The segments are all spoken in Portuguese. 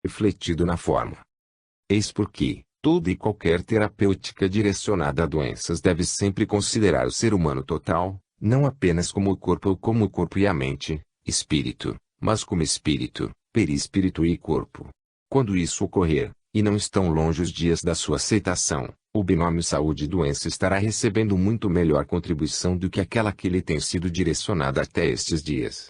refletido na forma. Eis porque, toda e qualquer terapêutica direcionada a doenças deve sempre considerar o ser humano total, não apenas como o corpo ou como o corpo e a mente, espírito, mas como espírito, perispírito e corpo. Quando isso ocorrer, e não estão longe os dias da sua aceitação, o binômio saúde e doença estará recebendo muito melhor contribuição do que aquela que lhe tem sido direcionada até estes dias.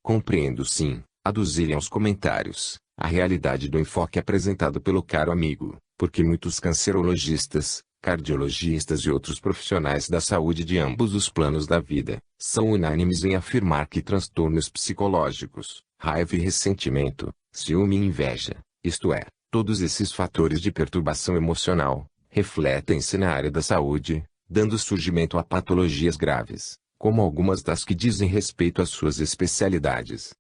Compreendo sim, aduzirem aos comentários, a realidade do enfoque apresentado pelo caro amigo, porque muitos cancerologistas, cardiologistas e outros profissionais da saúde de ambos os planos da vida, são unânimes em afirmar que transtornos psicológicos, raiva e ressentimento, ciúme e inveja, isto é, todos esses fatores de perturbação emocional, refletem-se na área da saúde, dando surgimento a patologias graves, como algumas das que dizem respeito às suas especialidades.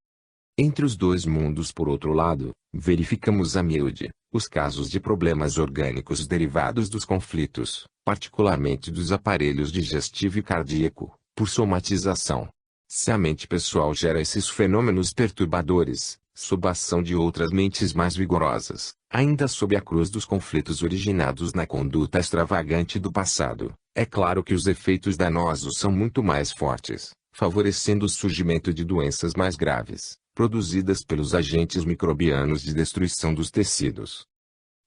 Entre os dois mundos, por outro lado, verificamos a miúde os casos de problemas orgânicos derivados dos conflitos, particularmente dos aparelhos digestivo e cardíaco, por somatização. Se a mente pessoal gera esses fenômenos perturbadores, sob a ação de outras mentes mais vigorosas, ainda sob a cruz dos conflitos originados na conduta extravagante do passado, é claro que os efeitos danosos são muito mais fortes, favorecendo o surgimento de doenças mais graves, produzidas pelos agentes microbianos de destruição dos tecidos.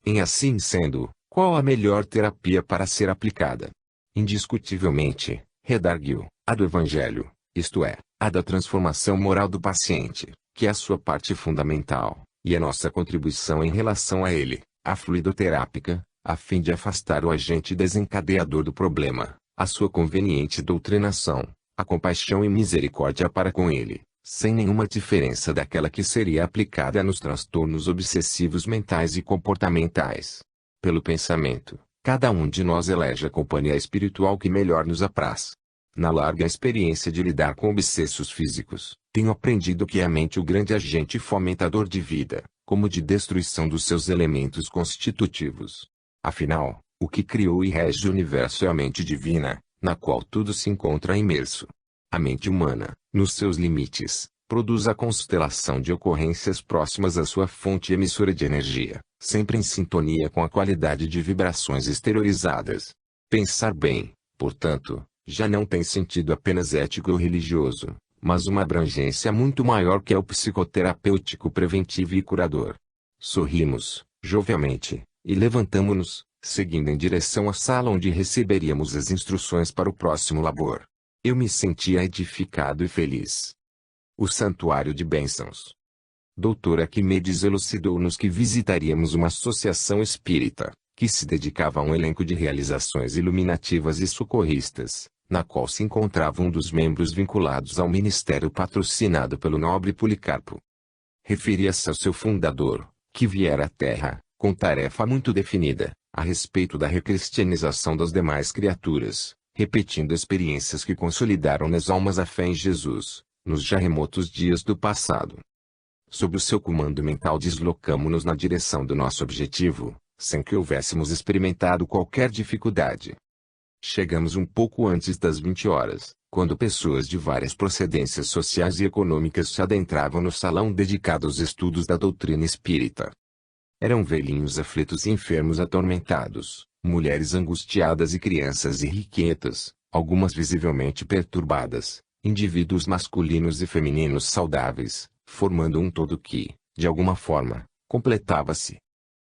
Em assim sendo, qual a melhor terapia para ser aplicada? Indiscutivelmente, redarguiu, a do Evangelho, isto é, a da transformação moral do paciente, que é a sua parte fundamental, e a nossa contribuição em relação a ele, a fluidoterápica, a fim de afastar o agente desencadeador do problema, a sua conveniente doutrinação, a compaixão e misericórdia para com ele, sem nenhuma diferença daquela que seria aplicada nos transtornos obsessivos mentais e comportamentais. Pelo pensamento, cada um de nós elege a companhia espiritual que melhor nos apraz. Na larga experiência de lidar com obsessos físicos, tenho aprendido que é a mente o grande agente fomentador de vida, como de destruição dos seus elementos constitutivos. Afinal, o que criou e rege o universo é a mente divina, na qual tudo se encontra imerso. A mente humana, nos seus limites, produz a constelação de ocorrências próximas à sua fonte emissora de energia, sempre em sintonia com a qualidade de vibrações exteriorizadas. Pensar bem, portanto, já não tem sentido apenas ético ou religioso, mas uma abrangência muito maior que é o psicoterapêutico preventivo e curador. Sorrimos, jovialmente, e levantamo-nos, seguindo em direção à sala onde receberíamos as instruções para o próximo labor. Eu me sentia edificado e feliz. O Santuário de Bênçãos. Dr. Arquimedes elucidou-nos que visitaríamos uma associação espírita, que se dedicava a um elenco de realizações iluminativas e socorristas, na qual se encontrava um dos membros vinculados ao ministério patrocinado pelo nobre Policarpo. Referia-se ao seu fundador, que viera à Terra, com tarefa muito definida, a respeito da recristianização das demais criaturas, repetindo experiências que consolidaram nas almas a fé em Jesus, nos já remotos dias do passado. Sob o seu comando mental deslocamo-nos na direção do nosso objetivo, sem que houvéssemos experimentado qualquer dificuldade. Chegamos um pouco antes das 20 horas, quando pessoas de várias procedências sociais e econômicas se adentravam no salão dedicado aos estudos da doutrina espírita. Eram velhinhos aflitos e enfermos atormentados, mulheres angustiadas e crianças irrequietas, algumas visivelmente perturbadas, indivíduos masculinos e femininos saudáveis, formando um todo que, de alguma forma, completava-se.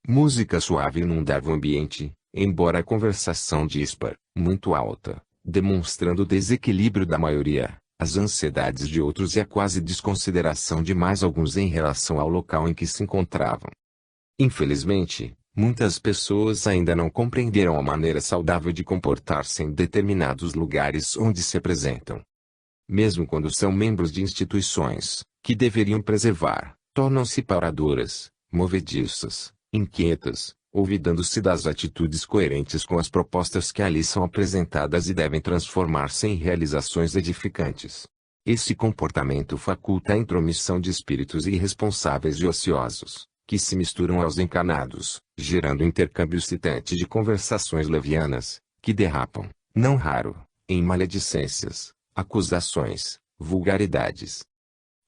Música suave inundava o ambiente, embora a conversação dispar, muito alta, demonstrando o desequilíbrio da maioria, as ansiedades de outros e a quase desconsideração de mais alguns em relação ao local em que se encontravam. Infelizmente, muitas pessoas ainda não compreenderam a maneira saudável de comportar-se em determinados lugares onde se apresentam. Mesmo quando são membros de instituições, que deveriam preservar, tornam-se paradoras, movediças, inquietas, olvidando-se das atitudes coerentes com as propostas que ali são apresentadas e devem transformar-se em realizações edificantes. Esse comportamento faculta a intromissão de espíritos irresponsáveis e ociosos, que se misturam aos encarnados, gerando intercâmbio excitante de conversações levianas, que derrapam, não raro, em maledicências, acusações, vulgaridades.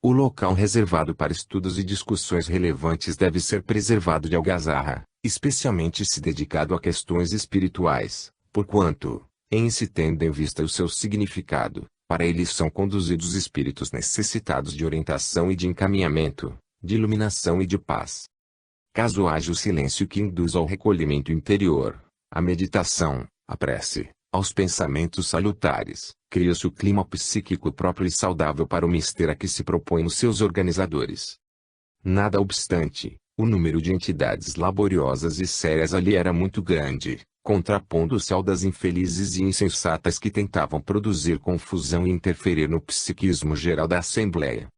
O local reservado para estudos e discussões relevantes deve ser preservado de algazarra, especialmente se dedicado a questões espirituais, porquanto, em se tendo em vista o seu significado, para eles são conduzidos espíritos necessitados de orientação e de encaminhamento, de iluminação e de paz. Caso haja o silêncio que induz ao recolhimento interior, à meditação, à prece, aos pensamentos salutares, cria-se o clima psíquico próprio e saudável para o mister a que se propõem os seus organizadores. Nada obstante, o número de entidades laboriosas e sérias ali era muito grande, contrapondo-se ao das infelizes e insensatas que tentavam produzir confusão e interferir no psiquismo geral da Assembleia.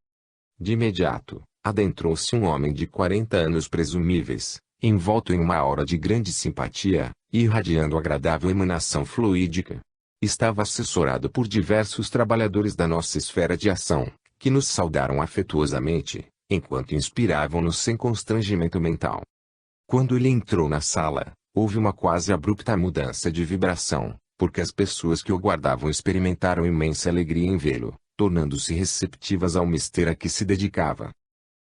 De imediato, adentrou-se um homem de 40 anos presumíveis, envolto em uma aura de grande simpatia, irradiando agradável emanação fluídica. Estava assessorado por diversos trabalhadores da nossa esfera de ação, que nos saudaram afetuosamente, enquanto inspiravam-nos sem constrangimento mental. Quando ele entrou na sala, houve uma quase abrupta mudança de vibração, porque as pessoas que o guardavam experimentaram imensa alegria em vê-lo, tornando-se receptivas ao mister a que se dedicava.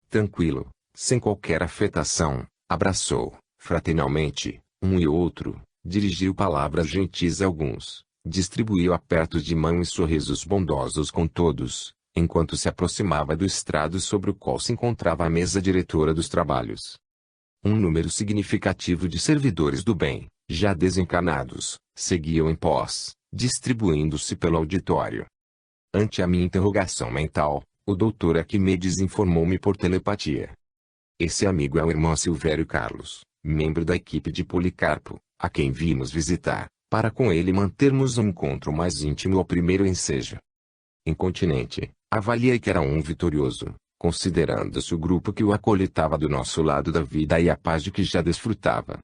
Tranquilo, sem qualquer afetação, abraçou, fraternalmente, um e outro, dirigiu palavras gentis a alguns, distribuiu apertos de mão e sorrisos bondosos com todos, enquanto se aproximava do estrado sobre o qual se encontrava a mesa diretora dos trabalhos. Um número significativo de servidores do bem, já desencarnados, seguiam em pós, distribuindo-se pelo auditório. Ante a minha interrogação mental, o doutor Arquimedes informou-me por telepatia. Esse amigo é o irmão Silvério Carlos, membro da equipe de Policarpo, a quem vimos visitar, para com ele mantermos um encontro mais íntimo ao primeiro ensejo. Incontinente, avaliei que era um vitorioso, considerando-se o grupo que o acolitava do nosso lado da vida e a paz de que já desfrutava.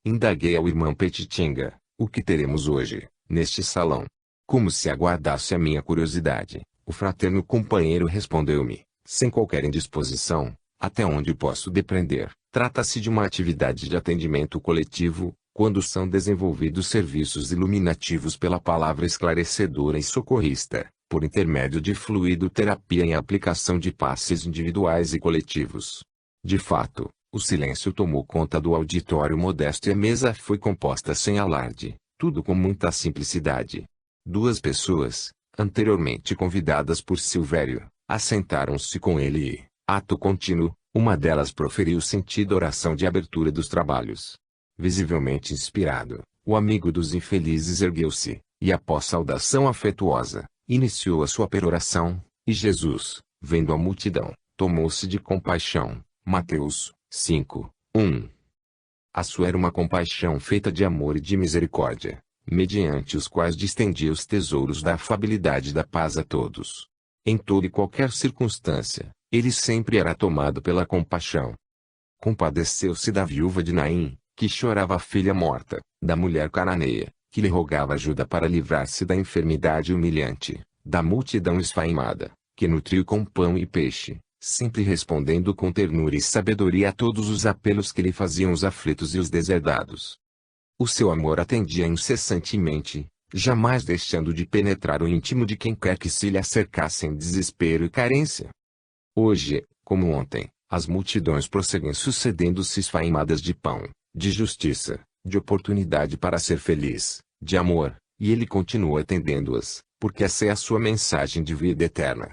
Indaguei ao irmão Petitinga, o que teremos hoje, neste salão? Como se aguardasse a minha curiosidade, o fraterno companheiro respondeu-me, sem qualquer indisposição, até onde posso depreender, trata-se de uma atividade de atendimento coletivo, quando são desenvolvidos serviços iluminativos pela palavra esclarecedora e socorrista, por intermédio de fluidoterapia em aplicação de passes individuais e coletivos. De fato, o silêncio tomou conta do auditório modesto e a mesa foi composta sem alarde, tudo com muita simplicidade. Duas pessoas, anteriormente convidadas por Silvério, assentaram-se com ele e, ato contínuo, uma delas proferiu sentida oração de abertura dos trabalhos. Visivelmente inspirado, o amigo dos infelizes ergueu-se, e após saudação afetuosa, iniciou a sua peroração, e Jesus, vendo a multidão, tomou-se de compaixão. Mateus 5:1. A sua era uma compaixão feita de amor e de misericórdia, mediante os quais distendia os tesouros da afabilidade e da paz a todos. Em toda e qualquer circunstância, ele sempre era tomado pela compaixão. Compadeceu-se da viúva de Naim, que chorava a filha morta, da mulher cananeia, que lhe rogava ajuda para livrar-se da enfermidade humilhante, da multidão esfaimada, que nutriu com pão e peixe, sempre respondendo com ternura e sabedoria a todos os apelos que lhe faziam os aflitos e os deserdados. O seu amor atendia incessantemente, jamais deixando de penetrar o íntimo de quem quer que se lhe acercasse em desespero e carência. Hoje, como ontem, as multidões prosseguem sucedendo-se esfaimadas de pão, de justiça, de oportunidade para ser feliz, de amor, e ele continua atendendo-as, porque essa é a sua mensagem de vida eterna.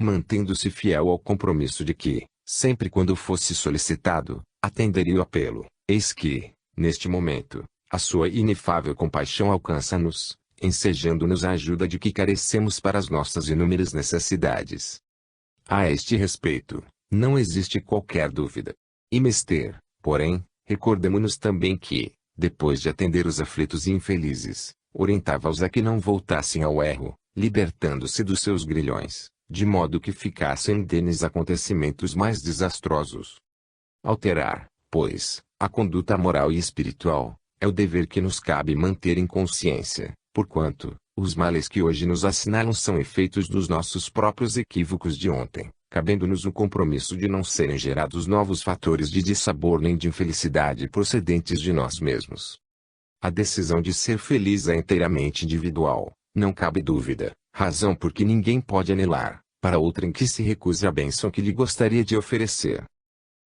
Mantendo-se fiel ao compromisso de que, sempre quando fosse solicitado, atenderia o apelo, eis que, neste momento, a sua inefável compaixão alcança-nos, ensejando-nos a ajuda de que carecemos para as nossas inúmeras necessidades. A este respeito, não existe qualquer dúvida. E mister, porém, recordemo-nos também que, depois de atender os aflitos e infelizes, orientava-os a que não voltassem ao erro, libertando-se dos seus grilhões, de modo que ficassem indenes acontecimentos mais desastrosos. Alterar, pois, a conduta moral e espiritual, é o dever que nos cabe manter em consciência, porquanto, os males que hoje nos assinalam são efeitos dos nossos próprios equívocos de ontem, cabendo-nos o compromisso de não serem gerados novos fatores de dissabor nem de infelicidade procedentes de nós mesmos. A decisão de ser feliz é inteiramente individual, não cabe dúvida, razão porque ninguém pode anelar, para outrem que se recuse a bênção que lhe gostaria de oferecer.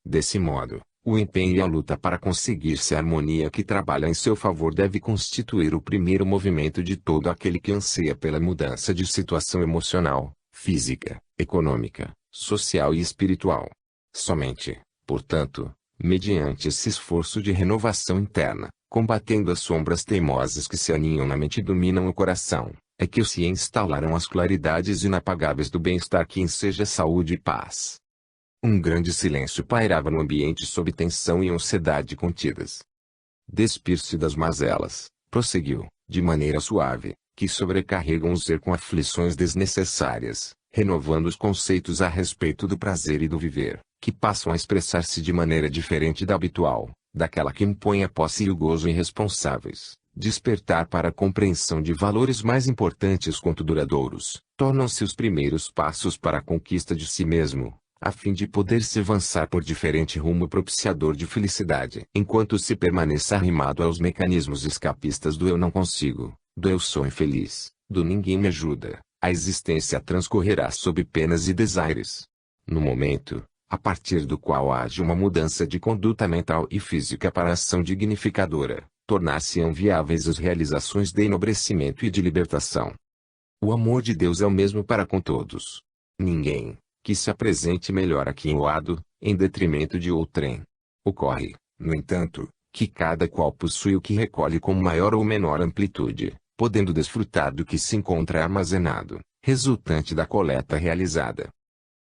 Desse modo, o empenho e a luta para conseguir-se a harmonia que trabalha em seu favor deve constituir o primeiro movimento de todo aquele que anseia pela mudança de situação emocional, física, econômica, social e espiritual. Somente, portanto, mediante esse esforço de renovação interna, combatendo as sombras teimosas que se aninham na mente e dominam o coração, é que se instalarão as claridades inapagáveis do bem-estar que enseja saúde e paz. Um grande silêncio pairava no ambiente sob tensão e ansiedade contidas. Despir-se das mazelas, prosseguiu, de maneira suave, que sobrecarregam o ser com aflições desnecessárias, renovando os conceitos a respeito do prazer e do viver, que passam a expressar-se de maneira diferente da habitual, daquela que impõe a posse e o gozo irresponsáveis. Despertar para a compreensão de valores mais importantes quanto duradouros, tornam-se os primeiros passos para a conquista de si mesmo, a fim de poder-se avançar por diferente rumo propiciador de felicidade. Enquanto se permaneça arrimado aos mecanismos escapistas do eu não consigo, do eu sou infeliz, do ninguém me ajuda, a existência transcorrerá sob penas e desaires. No momento, a partir do qual age uma mudança de conduta mental e física para a ação dignificadora, tornar-se-ão viáveis as realizações de enobrecimento e de libertação. O amor de Deus é o mesmo para com todos. Ninguém que se apresente melhor aqui em lado, em detrimento de outrem. Ocorre, no entanto, que cada qual possui o que recolhe com maior ou menor amplitude, podendo desfrutar do que se encontra armazenado, resultante da coleta realizada.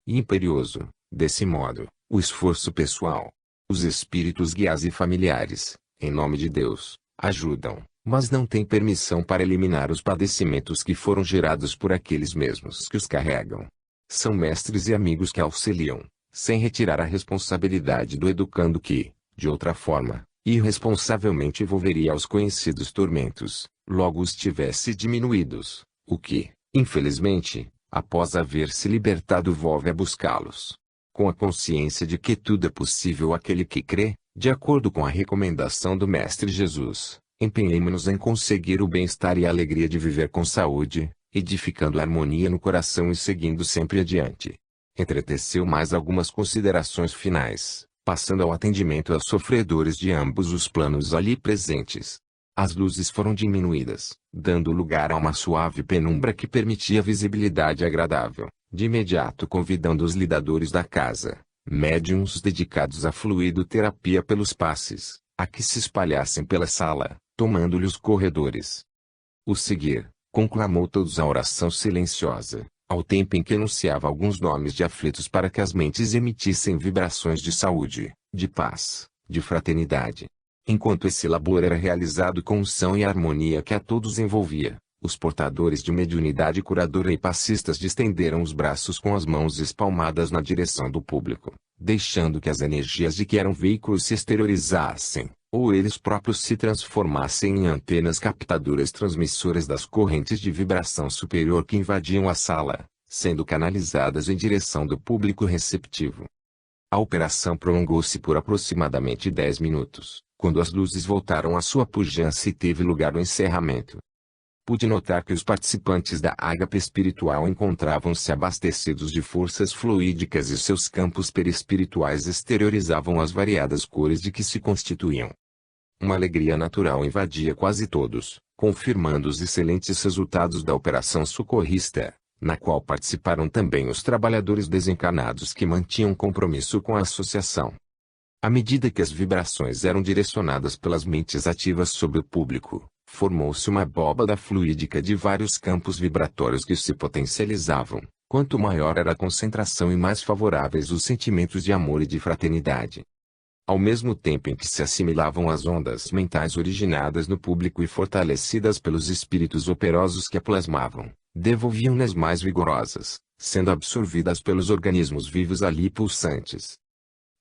E imperioso, desse modo, o esforço pessoal. Os espíritos guias e familiares, em nome de Deus, ajudam, mas não têm permissão para eliminar os padecimentos que foram gerados por aqueles mesmos que os carregam. São mestres e amigos que auxiliam, sem retirar a responsabilidade do educando que, de outra forma, irresponsavelmente envolveria os conhecidos tormentos, logo os tivesse diminuídos, o que, infelizmente, após haver se libertado volve a buscá-los. Com a consciência de que tudo é possível àquele que crê, de acordo com a recomendação do Mestre Jesus, empenhemo-nos em conseguir o bem-estar e a alegria de viver com saúde, edificando a harmonia no coração e seguindo sempre adiante. Entreteceu mais algumas considerações finais, passando ao atendimento aos sofredores de ambos os planos ali presentes. As luzes foram diminuídas, dando lugar a uma suave penumbra que permitia visibilidade agradável, de imediato convidando os lidadores da casa, médiuns dedicados à fluidoterapia pelos passes, a que se espalhassem pela sala, tomando-lhe os corredores. O seguir, conclamou todos a oração silenciosa, ao tempo em que enunciava alguns nomes de aflitos para que as mentes emitissem vibrações de saúde, de paz, de fraternidade. Enquanto esse labor era realizado com unção e harmonia que a todos envolvia, os portadores de mediunidade curadora e passistas distenderam os braços com as mãos espalmadas na direção do público, deixando que as energias de que eram veículos se exteriorizassem, ou eles próprios se transformassem em antenas captadoras transmissoras das correntes de vibração superior que invadiam a sala, sendo canalizadas em direção do público receptivo. A operação prolongou-se por aproximadamente 10 minutos, quando as luzes voltaram à sua pujança e teve lugar o encerramento. Pude notar que os participantes da ágape espiritual encontravam-se abastecidos de forças fluídicas e seus campos perispirituais exteriorizavam as variadas cores de que se constituíam. Uma alegria natural invadia quase todos, confirmando os excelentes resultados da operação socorrista, na qual participaram também os trabalhadores desencarnados que mantinham compromisso com a associação. À medida que as vibrações eram direcionadas pelas mentes ativas sobre o público, formou-se uma abóbada fluídica de vários campos vibratórios que se potencializavam, quanto maior era a concentração e mais favoráveis os sentimentos de amor e de fraternidade. Ao mesmo tempo em que se assimilavam as ondas mentais originadas no público e fortalecidas pelos espíritos operosos que a plasmavam, devolviam-nas mais vigorosas, sendo absorvidas pelos organismos vivos ali pulsantes.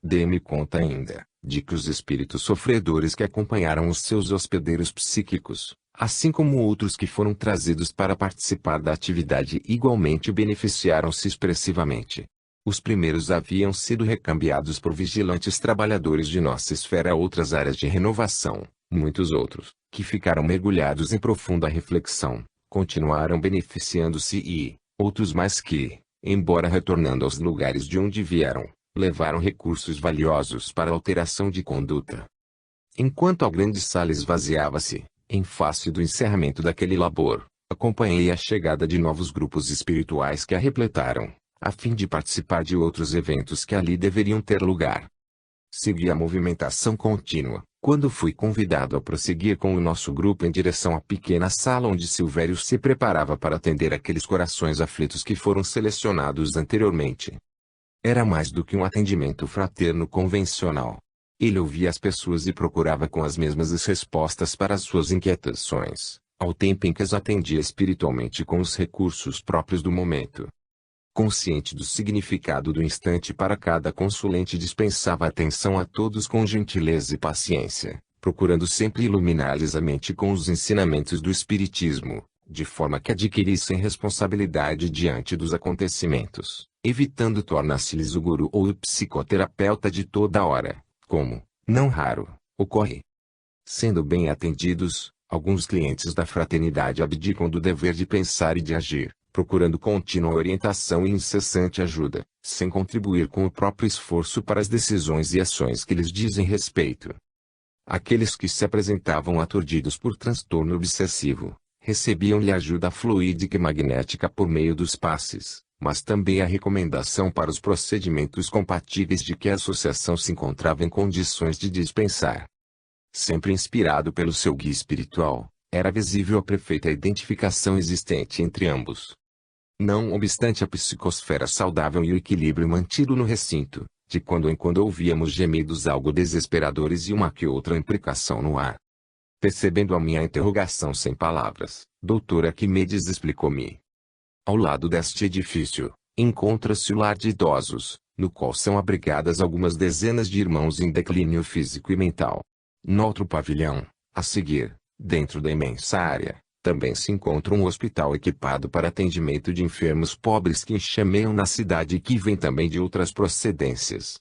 Dê-me conta ainda, de que os espíritos sofredores que acompanharam os seus hospedeiros psíquicos, assim como outros que foram trazidos para participar da atividade igualmente beneficiaram-se expressivamente. Os primeiros haviam sido recambiados por vigilantes trabalhadores de nossa esfera a outras áreas de renovação, muitos outros, que ficaram mergulhados em profunda reflexão, continuaram beneficiando-se e, outros mais que, embora retornando aos lugares de onde vieram, levaram recursos valiosos para alteração de conduta. Enquanto a grande sala esvaziava-se, em face do encerramento daquele labor, acompanhei a chegada de novos grupos espirituais que a repletaram, a fim de participar de outros eventos que ali deveriam ter lugar. Segui a movimentação contínua, quando fui convidado a prosseguir com o nosso grupo em direção à pequena sala onde Silvério se preparava para atender aqueles corações aflitos que foram selecionados anteriormente. Era mais do que um atendimento fraterno convencional. Ele ouvia as pessoas e procurava com as mesmas as respostas para as suas inquietações, ao tempo em que as atendia espiritualmente com os recursos próprios do momento. Consciente do significado do instante para cada consulente, dispensava atenção a todos com gentileza e paciência, procurando sempre iluminar-lhes a mente com os ensinamentos do Espiritismo, de forma que adquirissem responsabilidade diante dos acontecimentos, evitando tornar-se-lhes o guru ou o psicoterapeuta de toda hora, como, não raro, ocorre. Sendo bem atendidos, alguns clientes da fraternidade abdicam do dever de pensar e de agir, procurando contínua orientação e incessante ajuda, sem contribuir com o próprio esforço para as decisões e ações que lhes dizem respeito. Aqueles que se apresentavam aturdidos por transtorno obsessivo, recebiam-lhe ajuda fluídica e magnética por meio dos passes, mas também a recomendação para os procedimentos compatíveis de que a associação se encontrava em condições de dispensar. Sempre inspirado pelo seu guia espiritual, era visível a perfeita identificação existente entre ambos. Não obstante a psicosfera saudável e o equilíbrio mantido no recinto, de quando em quando ouvíamos gemidos algo desesperadores e uma que outra imprecação no ar. Percebendo a minha interrogação sem palavras, Dr. Arquimedes explicou-me. Ao lado deste edifício, encontra-se o lar de idosos, no qual são abrigadas algumas dezenas de irmãos em declínio físico e mental. No outro pavilhão, a seguir, dentro da imensa área, também se encontra um hospital equipado para atendimento de enfermos pobres que enxameiam na cidade e que vêm também de outras procedências.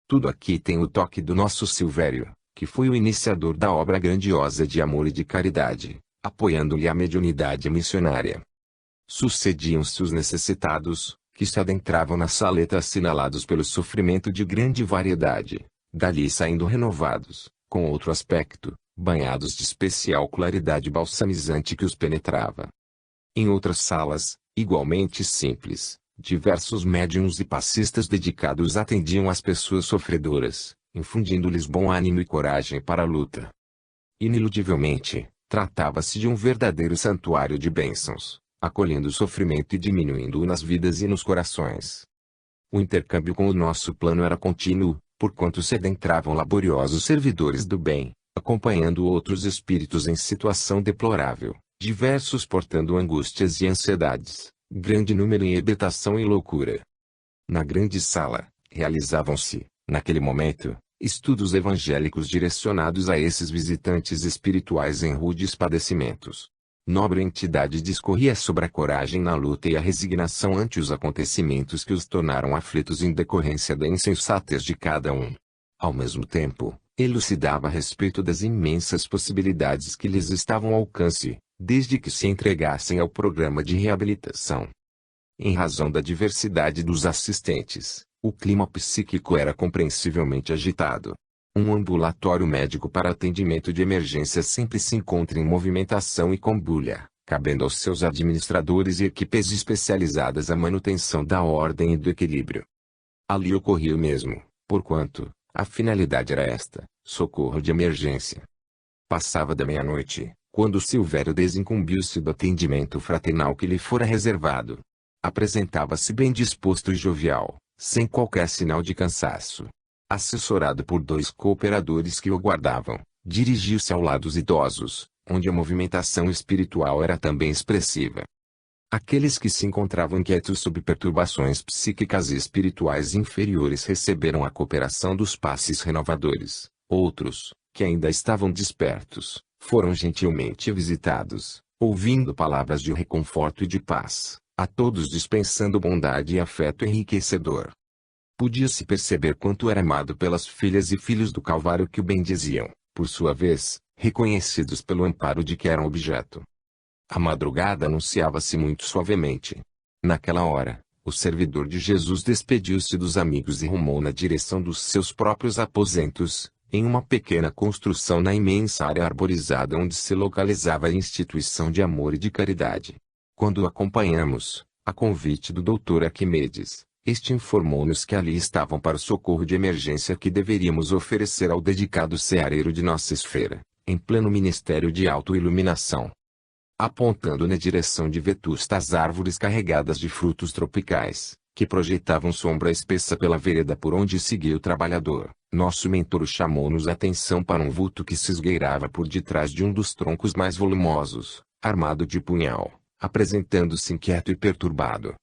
Tudo aqui tem o toque do nosso Silvério, que foi o iniciador da obra grandiosa de amor e de caridade, apoiando-lhe a mediunidade missionária. Sucediam-se os necessitados, que se adentravam na saleta assinalados pelo sofrimento de grande variedade, dali saindo renovados, com outro aspecto, banhados de especial claridade balsamizante que os penetrava. Em outras salas, igualmente simples, diversos médiuns e passistas dedicados atendiam as pessoas sofredoras, infundindo-lhes bom ânimo e coragem para a luta. Ineludivelmente, tratava-se de um verdadeiro santuário de bênçãos, acolhendo o sofrimento e diminuindo-o nas vidas e nos corações. O intercâmbio com o nosso plano era contínuo, porquanto se adentravam laboriosos servidores do bem, acompanhando outros espíritos em situação deplorável, diversos portando angústias e ansiedades, grande número em hebetação e loucura. Na grande sala, realizavam-se, naquele momento, estudos evangélicos direcionados a esses visitantes espirituais em rudes padecimentos. Nobre entidade discorria sobre a coragem na luta e a resignação ante os acontecimentos que os tornaram aflitos em decorrência da insensatez de cada um. Ao mesmo tempo, elucidava a respeito das imensas possibilidades que lhes estavam ao alcance, desde que se entregassem ao programa de reabilitação. Em razão da diversidade dos assistentes, o clima psíquico era compreensivelmente agitado. Um ambulatório médico para atendimento de emergência sempre se encontra em movimentação e combulha, cabendo aos seus administradores e equipes especializadas a manutenção da ordem e do equilíbrio. Ali ocorria o mesmo, porquanto a finalidade era esta: socorro de emergência. Passava da meia-noite, quando Silvério desincumbiu-se do atendimento fraternal que lhe fora reservado. Apresentava-se bem disposto e jovial, sem qualquer sinal de cansaço. Assessorado por 2 cooperadores que o guardavam, dirigiu-se ao lado dos idosos, onde a movimentação espiritual era também expressiva. Aqueles que se encontravam inquietos sob perturbações psíquicas e espirituais inferiores receberam a cooperação dos passes renovadores. Outros, que ainda estavam despertos, foram gentilmente visitados, ouvindo palavras de reconforto e de paz, a todos dispensando bondade e afeto enriquecedor. Podia-se perceber quanto era amado pelas filhas e filhos do Calvário que o bendiziam, por sua vez, reconhecidos pelo amparo de que eram objeto. A madrugada anunciava-se muito suavemente. Naquela hora, O servidor de Jesus despediu-se dos amigos e rumou na direção dos seus próprios aposentos, em uma pequena construção na imensa área arborizada onde se localizava a instituição de amor e de caridade. Quando o acompanhamos, a convite do Dr. Arquimedes, este informou-nos que ali estavam para o socorro de emergência que deveríamos oferecer ao dedicado ceareiro de nossa esfera, em pleno ministério de autoiluminação. Apontando na direção de vetustas árvores carregadas de frutos tropicais, que projetavam sombra espessa pela vereda por onde seguia o trabalhador, nosso mentor chamou-nos a atenção para um vulto que se esgueirava por detrás de um dos troncos mais volumosos, armado de punhal, apresentando-se inquieto e perturbado.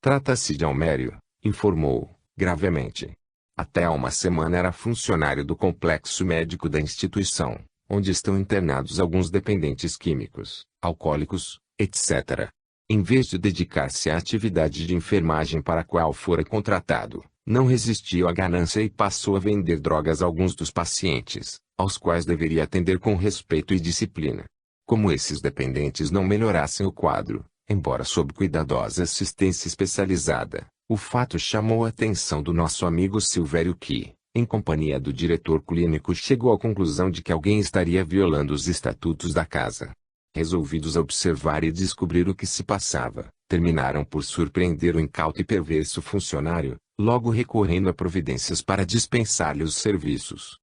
Trata-se de Almério, informou, gravemente. Até há uma semana era funcionário do complexo médico da instituição, onde estão internados alguns dependentes químicos, alcoólicos, etc. Em vez de dedicar-se à atividade de enfermagem para a qual fora contratado, não resistiu à ganância e passou a vender drogas a alguns dos pacientes, aos quais deveria atender com respeito e disciplina. Como esses dependentes não melhorassem o quadro, embora sob cuidadosa assistência especializada, o fato chamou a atenção do nosso amigo Silvério que, em companhia do diretor clínico, chegou à conclusão de que alguém estaria violando os estatutos da casa. Resolvidos a observar e descobrir o que se passava, terminaram por surpreender o incauto e perverso funcionário, logo recorrendo a providências para dispensar-lhe os serviços.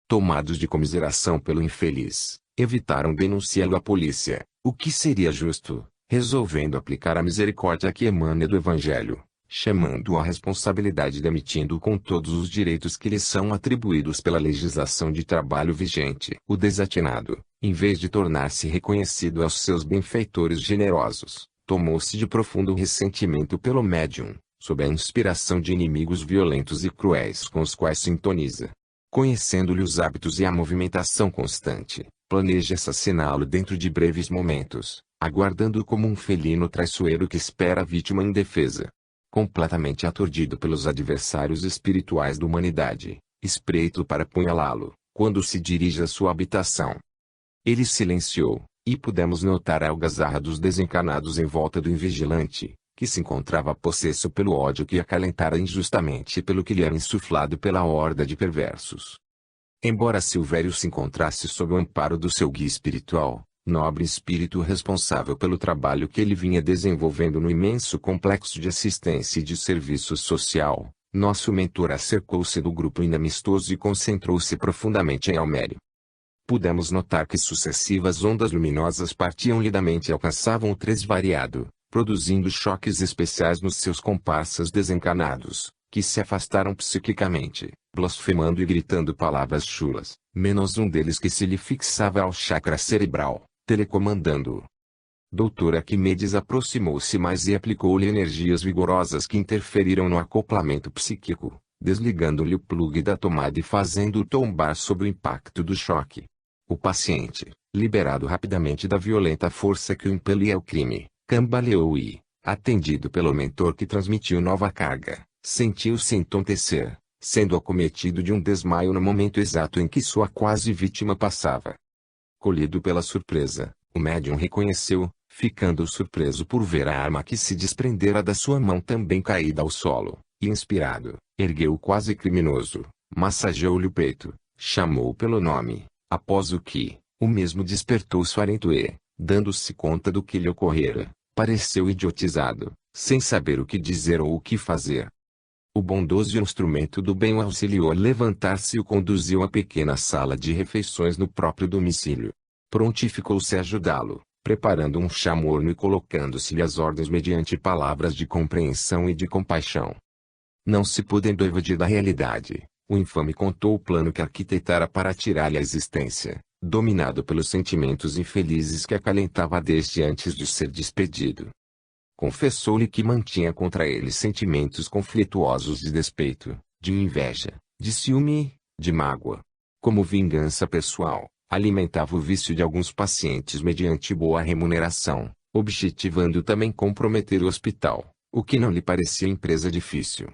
Tomados de comiseração pelo infeliz, evitaram denunciá-lo à polícia, o que seria justo, resolvendo aplicar a misericórdia que emana do Evangelho, chamando-o à responsabilidade e demitindo-o com todos os direitos que lhe são atribuídos pela legislação de trabalho vigente. O desatinado, em vez de tornar-se reconhecido aos seus benfeitores generosos, tomou-se de profundo ressentimento pelo médium, sob a inspiração de inimigos violentos e cruéis com os quais sintoniza. Conhecendo-lhe os hábitos e a movimentação constante, planeja assassiná-lo dentro de breves momentos, aguardando-o como um felino traiçoeiro que espera a vítima indefesa. Completamente aturdido pelos adversários espirituais da humanidade, espreito para apunhalá-lo, quando se dirige à sua habitação. Ele silenciou, e pudemos notar a algazarra dos desencarnados em volta do invigilante, que se encontrava possesso pelo ódio que acalentara injustamente pelo que lhe era insuflado pela horda de perversos. Embora Silvério se encontrasse sob o amparo do seu guia espiritual, nobre espírito responsável pelo trabalho que ele vinha desenvolvendo no imenso complexo de assistência e de serviço social, nosso mentor acercou-se do grupo inamistoso e concentrou-se profundamente em Almério. Pudemos notar que sucessivas ondas luminosas partiam-lhe da mente e alcançavam o tresvariado, produzindo choques especiais nos seus comparsas desencarnados, que se afastaram psiquicamente, blasfemando e gritando palavras chulas, menos um deles que se lhe fixava ao chakra cerebral, telecomandando-o. Dr. Arquimedes aproximou-se mais e aplicou-lhe energias vigorosas que interferiram no acoplamento psíquico, desligando-lhe o plugue da tomada e fazendo-o tombar sob o impacto do choque. O paciente, liberado rapidamente da violenta força que o impelia ao crime, cambaleou e, atendido pelo mentor que transmitiu nova carga, sentiu-se entontecer, sendo acometido de um desmaio no momento exato em que sua quase vítima passava. Colhido pela surpresa, o médium reconheceu, ficando surpreso por ver a arma que se desprendera da sua mão também caída ao solo, e inspirado, ergueu o quase criminoso, massageou-lhe o peito, chamou-o pelo nome, após o que, o mesmo despertou suarento e, dando-se conta do que lhe ocorrera, pareceu idiotizado, sem saber o que dizer ou o que fazer. O bondoso instrumento do bem o auxiliou a levantar-se e o conduziu à pequena sala de refeições no próprio domicílio. Prontificou-se a ajudá-lo, preparando um chá morno e colocando-se-lhe as ordens mediante palavras de compreensão e de compaixão. Não se podendo evadir da realidade, o infame contou o plano que arquitetara para tirar-lhe a existência, dominado pelos sentimentos infelizes que acalentava desde antes de ser despedido. Confessou-lhe que mantinha contra ele sentimentos conflituosos de despeito, de inveja, de ciúme, de mágoa. Como vingança pessoal, alimentava o vício de alguns pacientes mediante boa remuneração, objetivando também comprometer o hospital, o que não lhe parecia empresa difícil.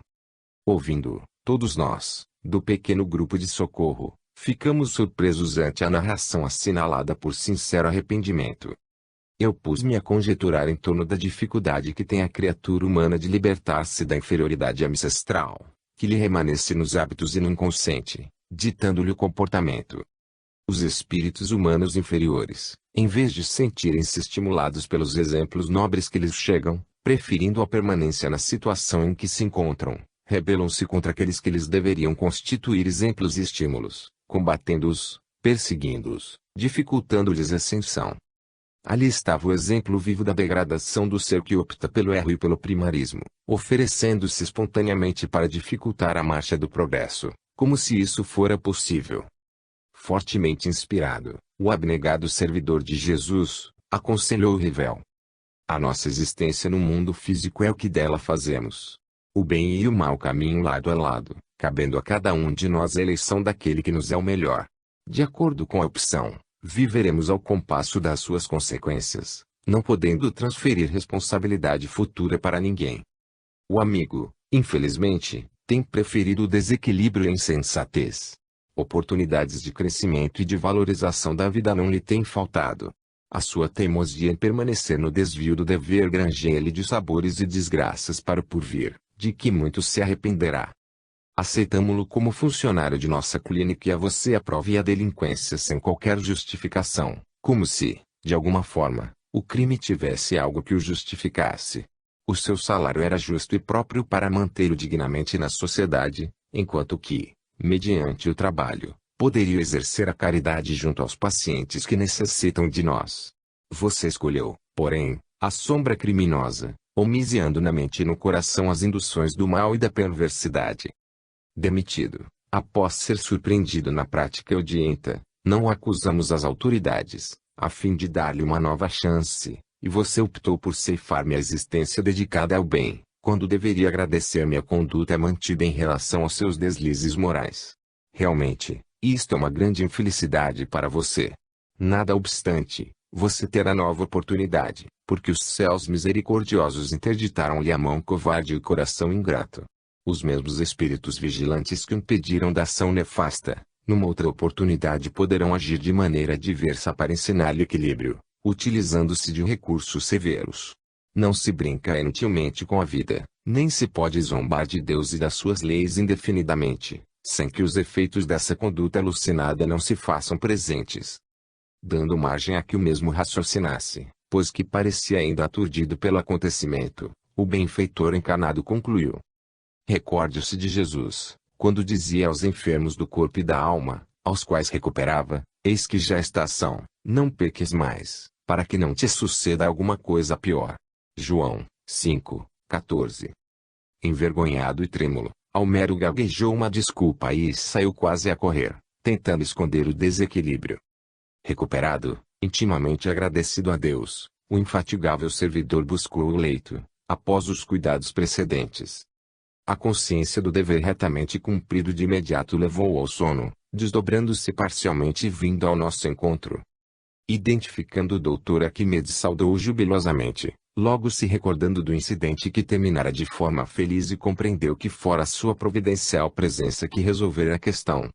Ouvindo, todos nós, do pequeno grupo de socorro, ficamos surpresos ante a narração assinalada por sincero arrependimento. Eu pus-me a conjecturar em torno da dificuldade que tem a criatura humana de libertar-se da inferioridade ancestral, que lhe remanesce nos hábitos e no inconsciente, ditando-lhe o comportamento. Os espíritos humanos inferiores, em vez de sentirem-se estimulados pelos exemplos nobres que lhes chegam, preferindo a permanência na situação em que se encontram, rebelam-se contra aqueles que lhes deveriam constituir exemplos e estímulos, combatendo-os, perseguindo-os, dificultando-lhes a ascensão. Ali estava o exemplo vivo da degradação do ser que opta pelo erro e pelo primarismo, oferecendo-se espontaneamente para dificultar a marcha do progresso, como se isso fora possível. Fortemente inspirado, o abnegado servidor de Jesus aconselhou Revel: a nossa existência no mundo físico é o que dela fazemos. O bem e o mal caminham lado a lado, cabendo a cada um de nós a eleição daquele que nos é o melhor. De acordo com a opção, viveremos ao compasso das suas consequências, não podendo transferir responsabilidade futura para ninguém. O amigo, infelizmente, tem preferido o desequilíbrio e a insensatez. Oportunidades de crescimento e de valorização da vida não lhe têm faltado. A sua teimosia em permanecer no desvio do dever granjeia-lhe de sabores e desgraças para o porvir, de que muito se arrependerá. Aceitamo-lo como funcionário de nossa clínica e a você aprove a delinquência sem qualquer justificação, como se, de alguma forma, o crime tivesse algo que o justificasse. O seu salário era justo e próprio para mantê-lo dignamente na sociedade, enquanto que, mediante o trabalho, poderia exercer a caridade junto aos pacientes que necessitam de nós. Você escolheu, porém, a sombra criminosa, omisiando na mente e no coração as induções do mal e da perversidade. Demitido, após ser surpreendido na prática odienta, não acusamos as autoridades, a fim de dar-lhe uma nova chance, e você optou por ceifar-me a existência dedicada ao bem, quando deveria agradecer-me a conduta mantida em relação aos seus deslizes morais. Realmente, isto é uma grande infelicidade para você. Nada obstante, você terá nova oportunidade, porque os céus misericordiosos interditaram-lhe a mão covarde e o coração ingrato. Os mesmos espíritos vigilantes que o impediram da ação nefasta, numa outra oportunidade poderão agir de maneira diversa para ensinar-lhe equilíbrio, utilizando-se de recursos severos. Não se brinca inutilmente com a vida, nem se pode zombar de Deus e das suas leis indefinidamente, sem que os efeitos dessa conduta alucinada não se façam presentes. Dando margem a que o mesmo raciocinasse, pois que parecia ainda aturdido pelo acontecimento, o benfeitor encarnado concluiu: recorde-se de Jesus, quando dizia aos enfermos do corpo e da alma, aos quais recuperava: eis que já estás são, não peques mais, para que não te suceda alguma coisa pior. João 5:14. Envergonhado e trêmulo, Almero gaguejou uma desculpa e saiu quase a correr, tentando esconder o desequilíbrio. Recuperado, intimamente agradecido a Deus, o infatigável servidor buscou o leito, após os cuidados precedentes. A consciência do dever retamente cumprido de imediato levou-o ao sono, desdobrando-se parcialmente e vindo ao nosso encontro. Identificando o Dr. Arquimedes, saudou-o jubilosamente, logo se recordando do incidente que terminara de forma feliz e compreendeu que fora sua providencial presença que resolvera a questão.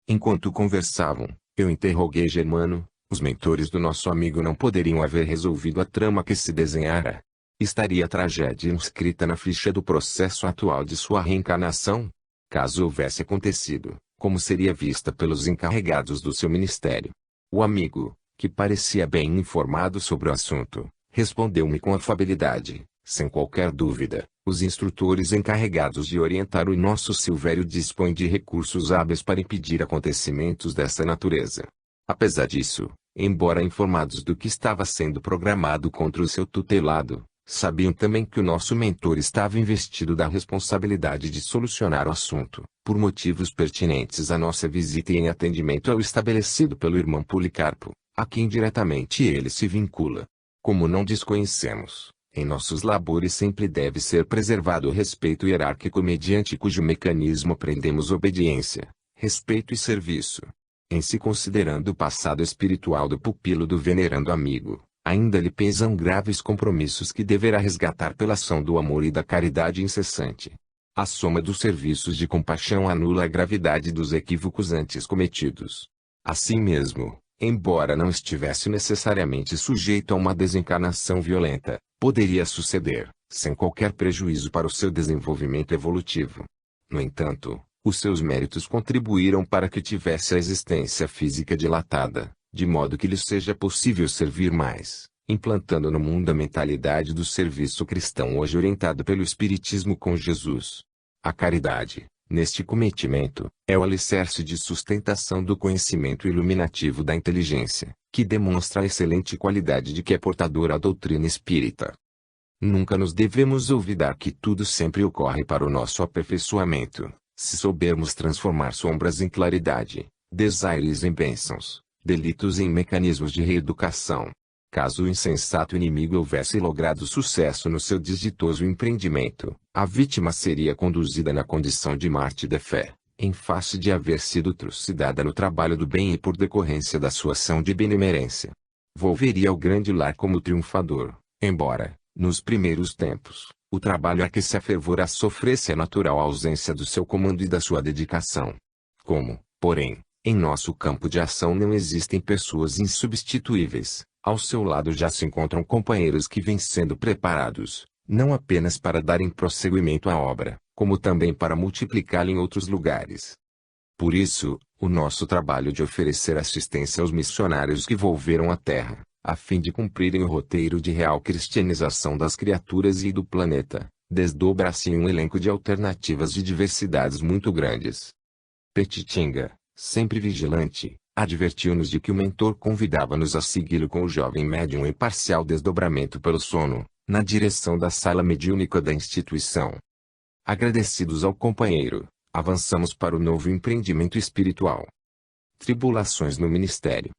Enquanto conversavam, eu interroguei Germano: os mentores do nosso amigo não poderiam haver resolvido a trama que se desenhara? Estaria a tragédia inscrita na ficha do processo atual de sua reencarnação? Caso houvesse acontecido, como seria vista pelos encarregados do seu ministério? O amigo, que parecia bem informado sobre o assunto, respondeu-me com afabilidade: sem qualquer dúvida, os instrutores encarregados de orientar o nosso Silvério dispõem de recursos hábeis para impedir acontecimentos dessa natureza. Apesar disso, embora informados do que estava sendo programado contra o seu tutelado, sabiam também que o nosso mentor estava investido da responsabilidade de solucionar o assunto, por motivos pertinentes à nossa visita e em atendimento ao estabelecido pelo irmão Policarpo, a quem diretamente ele se vincula. Como não desconhecemos, em nossos labores sempre deve ser preservado o respeito hierárquico mediante cujo mecanismo prendemos obediência, respeito e serviço. Em se considerando o passado espiritual do pupilo do venerando amigo, ainda lhe pesam graves compromissos que deverá resgatar pela ação do amor e da caridade incessante. A soma dos serviços de compaixão anula a gravidade dos equívocos antes cometidos. Assim mesmo, embora não estivesse necessariamente sujeito a uma desencarnação violenta, poderia suceder, sem qualquer prejuízo para o seu desenvolvimento evolutivo. No entanto, os seus méritos contribuíram para que tivesse a existência física dilatada, de modo que lhe seja possível servir mais, implantando no mundo a mentalidade do serviço cristão hoje orientado pelo Espiritismo com Jesus. A caridade, neste cometimento, é o alicerce de sustentação do conhecimento iluminativo da inteligência, que demonstra a excelente qualidade de que é portadora a doutrina espírita. Nunca nos devemos olvidar que tudo sempre ocorre para o nosso aperfeiçoamento, se soubermos transformar sombras em claridade, desaires em bênçãos, delitos em mecanismos de reeducação. Caso o insensato inimigo houvesse logrado sucesso no seu desditoso empreendimento, a vítima seria conduzida na condição de mártir da fé, em face de haver sido trucidada no trabalho do bem e por decorrência da sua ação de benemerência. Volveria ao grande lar como triunfador, embora, nos primeiros tempos, o trabalho a que se afervora sofresse a natural ausência do seu comando e da sua dedicação. Como, porém, em nosso campo de ação não existem pessoas insubstituíveis, ao seu lado já se encontram companheiros que vêm sendo preparados, não apenas para darem prosseguimento à obra, como também para multiplicá-la em outros lugares. Por isso, o nosso trabalho de oferecer assistência aos missionários que volveram à Terra, a fim de cumprirem o roteiro de real cristianização das criaturas e do planeta, desdobra-se em um elenco de alternativas de diversidades muito grandes. Petitinga, sempre vigilante, advertiu-nos de que o mentor convidava-nos a segui-lo com o jovem médium em parcial desdobramento pelo sono, na direção da sala mediúnica da instituição. Agradecidos ao companheiro, avançamos para o novo empreendimento espiritual. Tribulações no Ministério.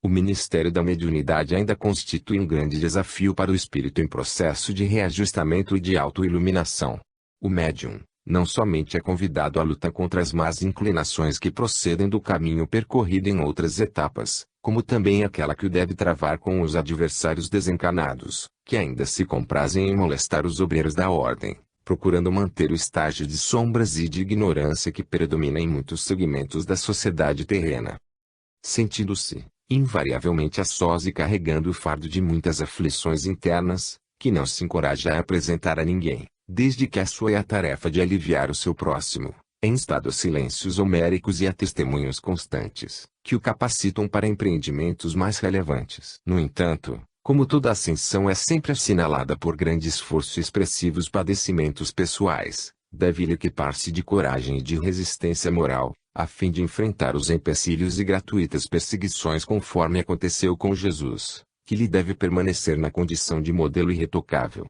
O Ministério da Mediunidade ainda constitui um grande desafio para o espírito em processo de reajustamento e de autoiluminação. O médium, não somente é convidado à luta contra as más inclinações que procedem do caminho percorrido em outras etapas, como também aquela que o deve travar com os adversários desencarnados, que ainda se comprazem em molestar os obreiros da ordem, procurando manter o estágio de sombras e de ignorância que predomina em muitos segmentos da sociedade terrena. Sentindo-se, invariavelmente a sós e carregando o fardo de muitas aflições internas, que não se encoraja a apresentar a ninguém, desde que a sua é a tarefa de aliviar o seu próximo, em estado a silêncios homéricos e a testemunhos constantes, que o capacitam para empreendimentos mais relevantes. No entanto, como toda ascensão é sempre assinalada por grande esforço e expressivos padecimentos pessoais, deve-lhe equipar-se de coragem e de resistência moral, a fim de enfrentar os empecilhos e gratuitas perseguições conforme aconteceu com Jesus, que lhe deve permanecer na condição de modelo irretocável.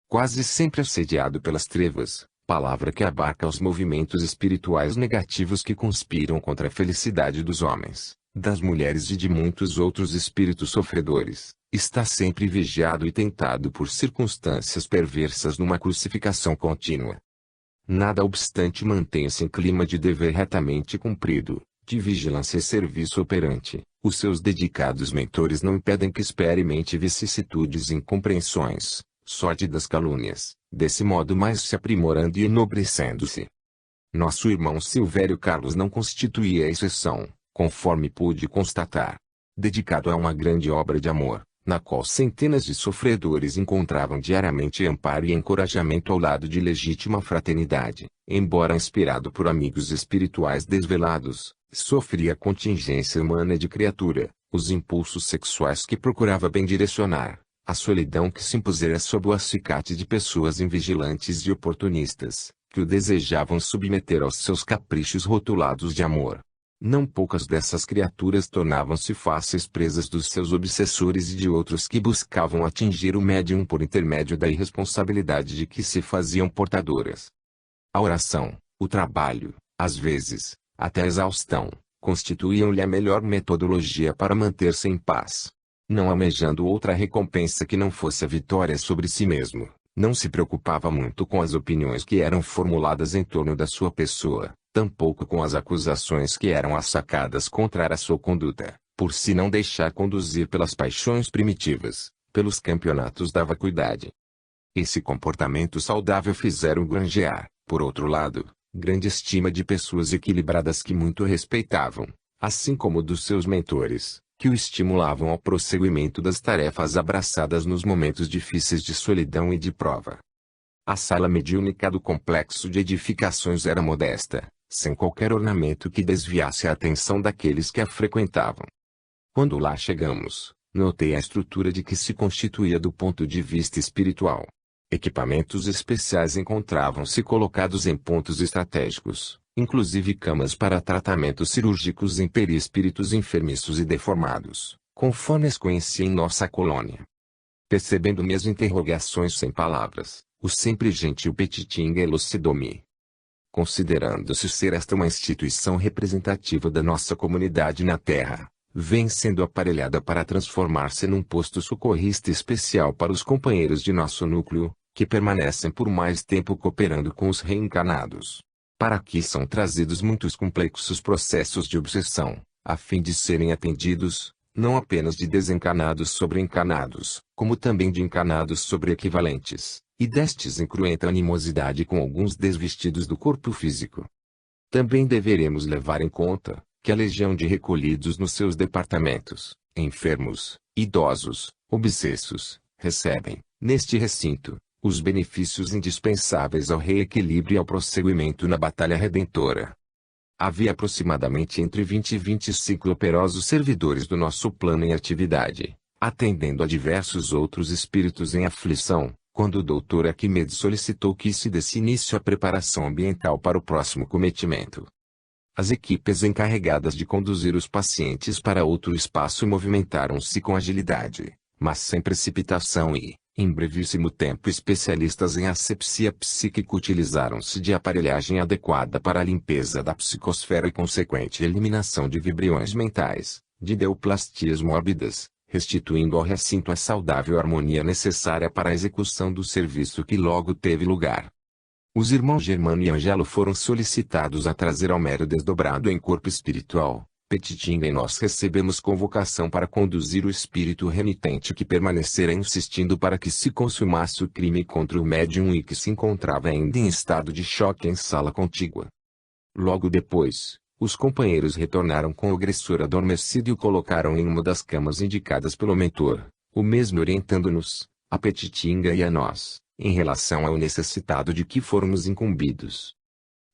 Quase sempre assediado pelas trevas, palavra que abarca os movimentos espirituais negativos que conspiram contra a felicidade dos homens, das mulheres e de muitos outros espíritos sofredores, está sempre vigiado e tentado por circunstâncias perversas numa crucificação contínua. Nada obstante mantém-se em clima de dever retamente cumprido, de vigilância e serviço operante. Os seus dedicados mentores não impedem que experimente vicissitudes e incompreensões, sórdidas calúnias, desse modo mais se aprimorando e enobrecendo-se. Nosso irmão Silvério Carlos não constituía a exceção, conforme pude constatar. Dedicado a uma grande obra de amor, na qual centenas de sofredores encontravam diariamente amparo e encorajamento ao lado de legítima fraternidade, embora inspirado por amigos espirituais desvelados, sofria a contingência humana de criatura, os impulsos sexuais que procurava bem direcionar, a solidão que se impusera sob o acicate de pessoas invigilantes e oportunistas, que o desejavam submeter aos seus caprichos rotulados de amor. Não poucas dessas criaturas tornavam-se fáceis presas dos seus obsessores e de outros que buscavam atingir o médium por intermédio da irresponsabilidade de que se faziam portadoras. A oração, o trabalho, às vezes, até a exaustão, constituíam-lhe a melhor metodologia para manter-se em paz. Não almejando outra recompensa que não fosse a vitória sobre si mesmo, não se preocupava muito com as opiniões que eram formuladas em torno da sua pessoa, tampouco com as acusações que eram assacadas contra a sua conduta, por se não deixar conduzir pelas paixões primitivas, pelos campeonatos da vacuidade. Esse comportamento saudável fizeram granjear, por outro lado, grande estima de pessoas equilibradas que muito respeitavam, assim como dos seus mentores, que o estimulavam ao prosseguimento das tarefas abraçadas nos momentos difíceis de solidão e de prova. A sala mediúnica do complexo de edificações era modesta, sem qualquer ornamento que desviasse a atenção daqueles que a frequentavam. Quando lá chegamos, notei a estrutura de que se constituía do ponto de vista espiritual. Equipamentos especiais encontravam-se colocados em pontos estratégicos, inclusive camas para tratamentos cirúrgicos em perispíritos enfermiços e deformados, conforme as conhecia em nossa colônia. Percebendo minhas interrogações sem palavras, o sempre gentil Petitinga elucidou-me. Considerando-se ser esta uma instituição representativa da nossa comunidade na Terra, vem sendo aparelhada para transformar-se num posto socorrista especial para os companheiros de nosso núcleo, que permanecem por mais tempo cooperando com os reencarnados. Para aqui são trazidos muitos complexos processos de obsessão, a fim de serem atendidos, não apenas de desencarnados sobre encarnados, como também de encarnados sobre equivalentes, e destes em cruenta animosidade com alguns desvestidos do corpo físico. Também deveremos levar em conta que a legião de recolhidos nos seus departamentos, enfermos, idosos, obsessos, recebem, neste recinto, os benefícios indispensáveis ao reequilíbrio e ao prosseguimento na batalha redentora. Havia aproximadamente entre 20 e 25 operosos servidores do nosso plano em atividade, atendendo a diversos outros espíritos em aflição, quando o Dr. Arquimedes solicitou que se desse início à preparação ambiental para o próximo cometimento. As equipes encarregadas de conduzir os pacientes para outro espaço movimentaram-se com agilidade, mas sem precipitação e, em brevíssimo tempo, especialistas em asepsia psíquica utilizaram-se de aparelhagem adequada para a limpeza da psicosfera e consequente eliminação de vibriões mentais, de ideoplastias mórbidas, restituindo ao recinto a saudável harmonia necessária para a execução do serviço que logo teve lugar. Os irmãos Germano e Angelo foram solicitados a trazer Homero desdobrado em corpo espiritual. Petitinga e nós recebemos convocação para conduzir o espírito renitente que permanecera insistindo para que se consumasse o crime contra o médium e que se encontrava ainda em estado de choque em sala contígua. Logo depois, os companheiros retornaram com o agressor adormecido e o colocaram em uma das camas indicadas pelo mentor, o mesmo orientando-nos, a Petitinga e a nós, em relação ao necessitado de que fôramos incumbidos.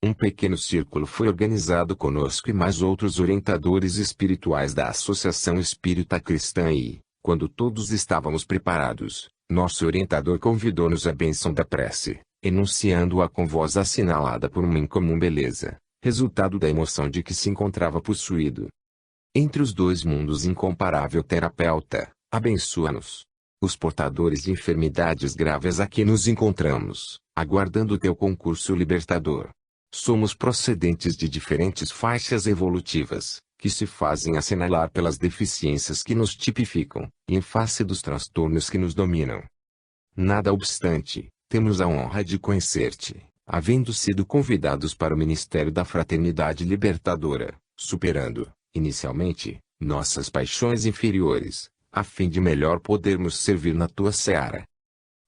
Um pequeno círculo foi organizado conosco e mais outros orientadores espirituais da Associação Espírita Cristã e, quando todos estávamos preparados, nosso orientador convidou-nos à bênção da prece, enunciando-a com voz assinalada por uma incomum beleza, resultado da emoção de que se encontrava possuído. Entre os dois mundos, incomparável terapeuta, abençoa-nos. Os portadores de enfermidades graves aqui nos encontramos, aguardando o teu concurso libertador. Somos procedentes de diferentes faixas evolutivas, que se fazem assinalar pelas deficiências que nos tipificam, em face dos transtornos que nos dominam. Nada obstante, temos a honra de conhecer-te, havendo sido convidados para o Ministério da Fraternidade Libertadora, superando, inicialmente, nossas paixões inferiores, a fim de melhor podermos servir na tua seara.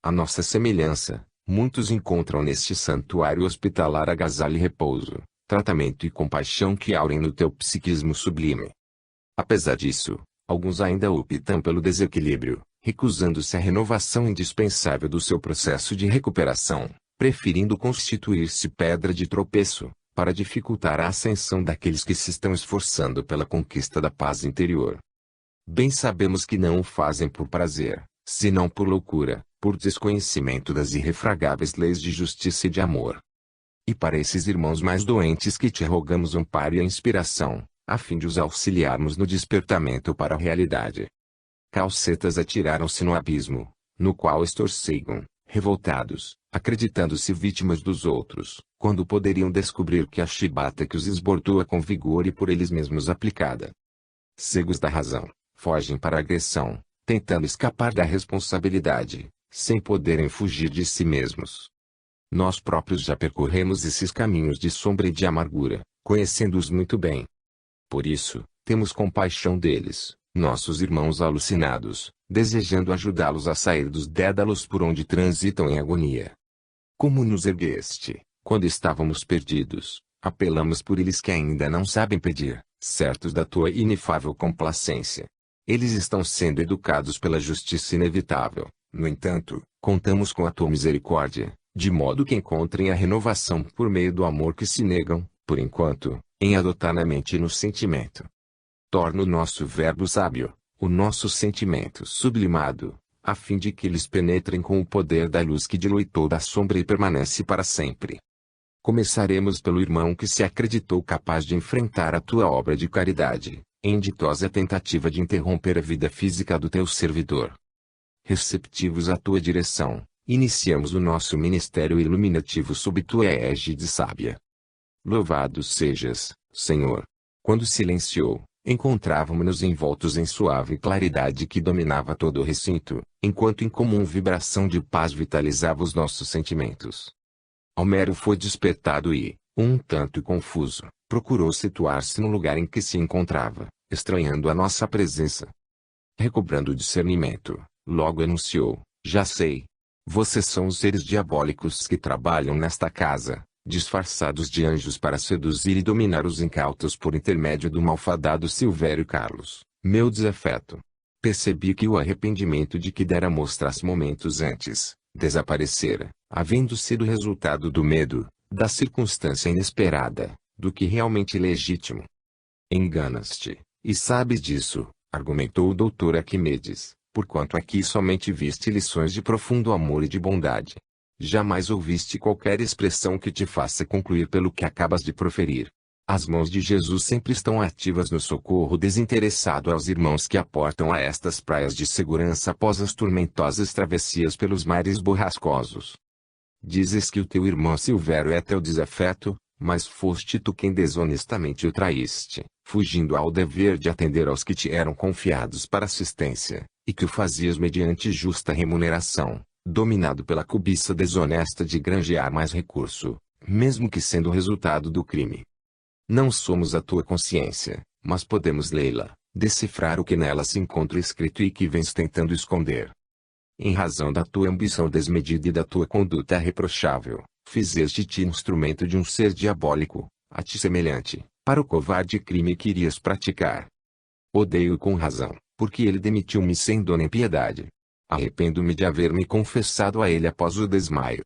A nossa semelhança, muitos encontram neste santuário hospitalar agasalho e repouso, tratamento e compaixão que aurem no teu psiquismo sublime. Apesar disso, alguns ainda optam pelo desequilíbrio, recusando-se à renovação indispensável do seu processo de recuperação, preferindo constituir-se pedra de tropeço, para dificultar a ascensão daqueles que se estão esforçando pela conquista da paz interior. Bem sabemos que não o fazem por prazer, senão por loucura, por desconhecimento das irrefragáveis leis de justiça e de amor. E para esses irmãos mais doentes que te rogamos amparo e inspiração, a fim de os auxiliarmos no despertamento para a realidade. Calcetas atiraram-se no abismo, no qual estorcegam, revoltados, acreditando-se vítimas dos outros, quando poderiam descobrir que a chibata que os esbordou com vigor e por eles mesmos aplicada. Cegos da razão, fogem para a agressão, tentando escapar da responsabilidade, sem poderem fugir de si mesmos. Nós próprios já percorremos esses caminhos de sombra e de amargura, conhecendo-os muito bem. Por isso, temos compaixão deles, nossos irmãos alucinados, desejando ajudá-los a sair dos dédalos por onde transitam em agonia. Como nos ergueste, quando estávamos perdidos, apelamos por eles que ainda não sabem pedir, certos da tua inefável complacência. Eles estão sendo educados pela justiça inevitável. No entanto, contamos com a tua misericórdia, de modo que encontrem a renovação por meio do amor que se negam, por enquanto, em adotar na mente e no sentimento. Torna o nosso verbo sábio, o nosso sentimento sublimado, a fim de que eles penetrem com o poder da luz que dilui toda a sombra e permanece para sempre. Começaremos pelo irmão que se acreditou capaz de enfrentar a tua obra de caridade, em ditosa tentativa de interromper a vida física do teu servidor. Receptivos à tua direção, iniciamos o nosso ministério iluminativo sob tua égide sábia. Louvado sejas, Senhor. Quando silenciou, encontrávamos-nos envoltos em suave claridade que dominava todo o recinto, enquanto incomum vibração de paz vitalizava os nossos sentimentos. Homero foi despertado e, um tanto confuso, procurou situar-se no lugar em que se encontrava, estranhando a nossa presença. Recobrando o discernimento, logo enunciou: já sei. Vocês são os seres diabólicos que trabalham nesta casa, disfarçados de anjos para seduzir e dominar os incautos por intermédio do malfadado Silvério Carlos, meu desafeto. Percebi que o arrependimento de que dera mostras momentos antes, desaparecera, havendo sido resultado do medo, da circunstância inesperada, do que realmente legítimo. Enganas-te, e sabes disso, argumentou o doutor Arquimedes, porquanto aqui somente viste lições de profundo amor e de bondade. Jamais ouviste qualquer expressão que te faça concluir pelo que acabas de proferir. As mãos de Jesus sempre estão ativas no socorro desinteressado aos irmãos que aportam a estas praias de segurança após as tormentosas travessias pelos mares borrascosos. Dizes que o teu irmão Silvério é teu desafeto, mas foste tu quem desonestamente o traíste, fugindo ao dever de atender aos que te eram confiados para assistência, e que o fazias mediante justa remuneração, dominado pela cobiça desonesta de granjear mais recurso, mesmo que sendo o resultado do crime. Não somos a tua consciência, mas podemos lê-la, decifrar o que nela se encontra escrito e que vens tentando esconder. Em razão da tua ambição desmedida e da tua conduta reprochável, fizeste-te instrumento de um ser diabólico, a ti semelhante, para o covarde crime que irias praticar. Odeio com razão, porque ele demitiu-me sem dó nem piedade. Arrependo-me de haver-me confessado a ele após o desmaio.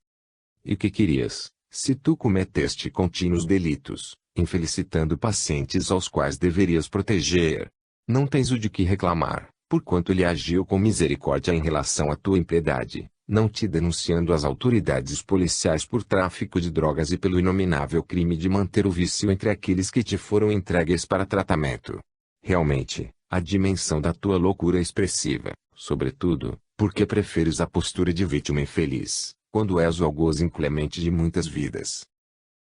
E que querias, se tu cometeste contínuos delitos, infelicitando pacientes aos quais deverias proteger? Não tens o de que reclamar, porquanto ele agiu com misericórdia em relação à tua impiedade, não te denunciando às autoridades policiais por tráfico de drogas e pelo inominável crime de manter o vício entre aqueles que te foram entregues para tratamento. Realmente, a dimensão da tua loucura é expressiva, sobretudo, porque preferes a postura de vítima infeliz, quando és o algoz inclemente de muitas vidas.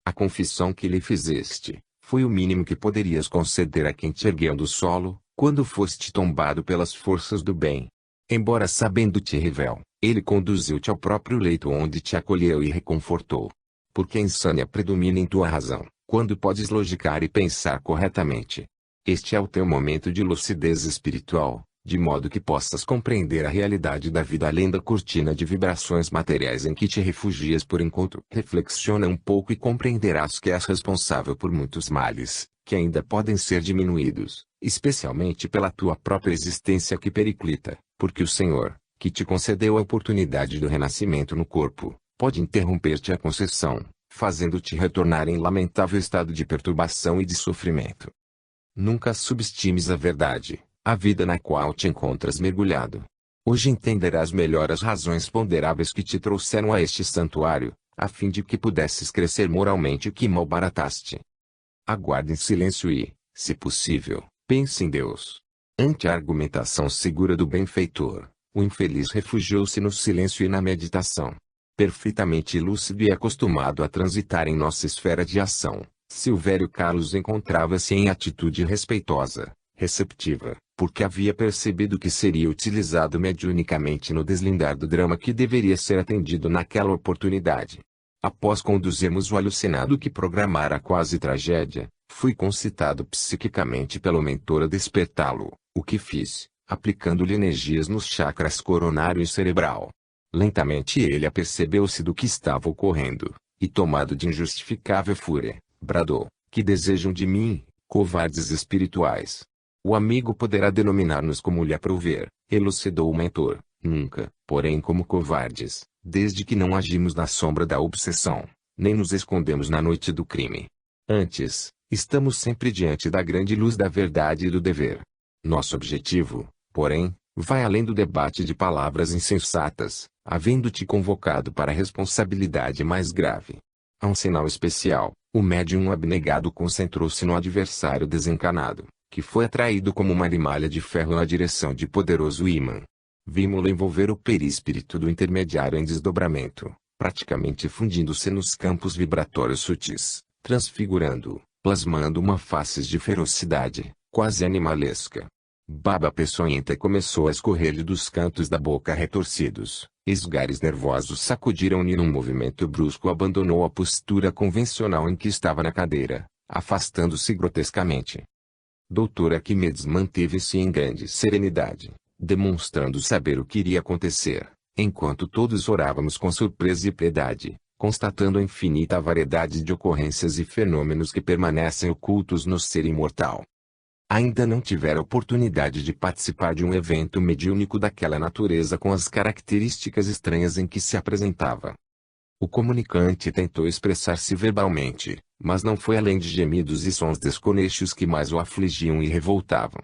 A confissão que lhe fizeste, foi o mínimo que poderias conceder a quem te ergueu do solo, quando foste tombado pelas forças do bem. Embora sabendo-te revel, ele conduziu-te ao próprio leito onde te acolheu e reconfortou. Porque a insânia predomina em tua razão, quando podes logicar e pensar corretamente. Este é o teu momento de lucidez espiritual, de modo que possas compreender a realidade da vida além da cortina de vibrações materiais em que te refugias por enquanto. Reflexiona um pouco e compreenderás que és responsável por muitos males, que ainda podem ser diminuídos, especialmente pela tua própria existência que periclita, porque o Senhor, que te concedeu a oportunidade do renascimento no corpo, pode interromper-te a concessão, fazendo-te retornar em lamentável estado de perturbação e de sofrimento. Nunca subestimes a verdade, a vida na qual te encontras mergulhado. Hoje entenderás melhor as razões ponderáveis que te trouxeram a este santuário, a fim de que pudesses crescer moralmente o que malbarataste. Aguarde em silêncio e, se possível, pense em Deus. Ante a argumentação segura do benfeitor, o infeliz refugiou-se no silêncio e na meditação. Perfeitamente lúcido e acostumado a transitar em nossa esfera de ação, Silvério Carlos encontrava-se em atitude respeitosa, receptiva, porque havia percebido que seria utilizado mediunicamente no deslindar do drama que deveria ser atendido naquela oportunidade. Após conduzirmos o alucinado que programara a quase tragédia, fui concitado psiquicamente pelo mentor a despertá-lo, o que fiz, aplicando-lhe energias nos chakras coronário e cerebral. Lentamente ele apercebeu-se do que estava ocorrendo, e tomado de injustificável fúria, bradou: que desejam de mim, covardes espirituais? O amigo poderá denominar-nos como lhe aprouver, elucidou o mentor, nunca, porém como covardes, desde que não agimos na sombra da obsessão, nem nos escondemos na noite do crime. Antes, estamos sempre diante da grande luz da verdade e do dever. Nosso objetivo, porém, vai além do debate de palavras insensatas, havendo-te convocado para a responsabilidade mais grave. A um sinal especial, o médium abnegado concentrou-se no adversário desencanado, que foi atraído como uma limalha de ferro na direção de poderoso ímã. Vimo-lo envolver o perispírito do intermediário em desdobramento, praticamente fundindo-se nos campos vibratórios sutis, transfigurando-o, plasmando uma face de ferocidade, quase animalesca. Baba peçonhenta começou a escorrer-lhe dos cantos da boca retorcidos, esgares nervosos sacudiram-lhe num movimento brusco, abandonou a postura convencional em que estava na cadeira, afastando-se grotescamente. Dr. Arquimedes manteve-se em grande serenidade, demonstrando saber o que iria acontecer, enquanto todos orávamos com surpresa e piedade, constatando a infinita variedade de ocorrências e fenômenos que permanecem ocultos no ser imortal. Ainda não tivera oportunidade de participar de um evento mediúnico daquela natureza com as características estranhas em que se apresentava. O comunicante tentou expressar-se verbalmente, mas não foi além de gemidos e sons desconexos que mais o afligiam e revoltavam.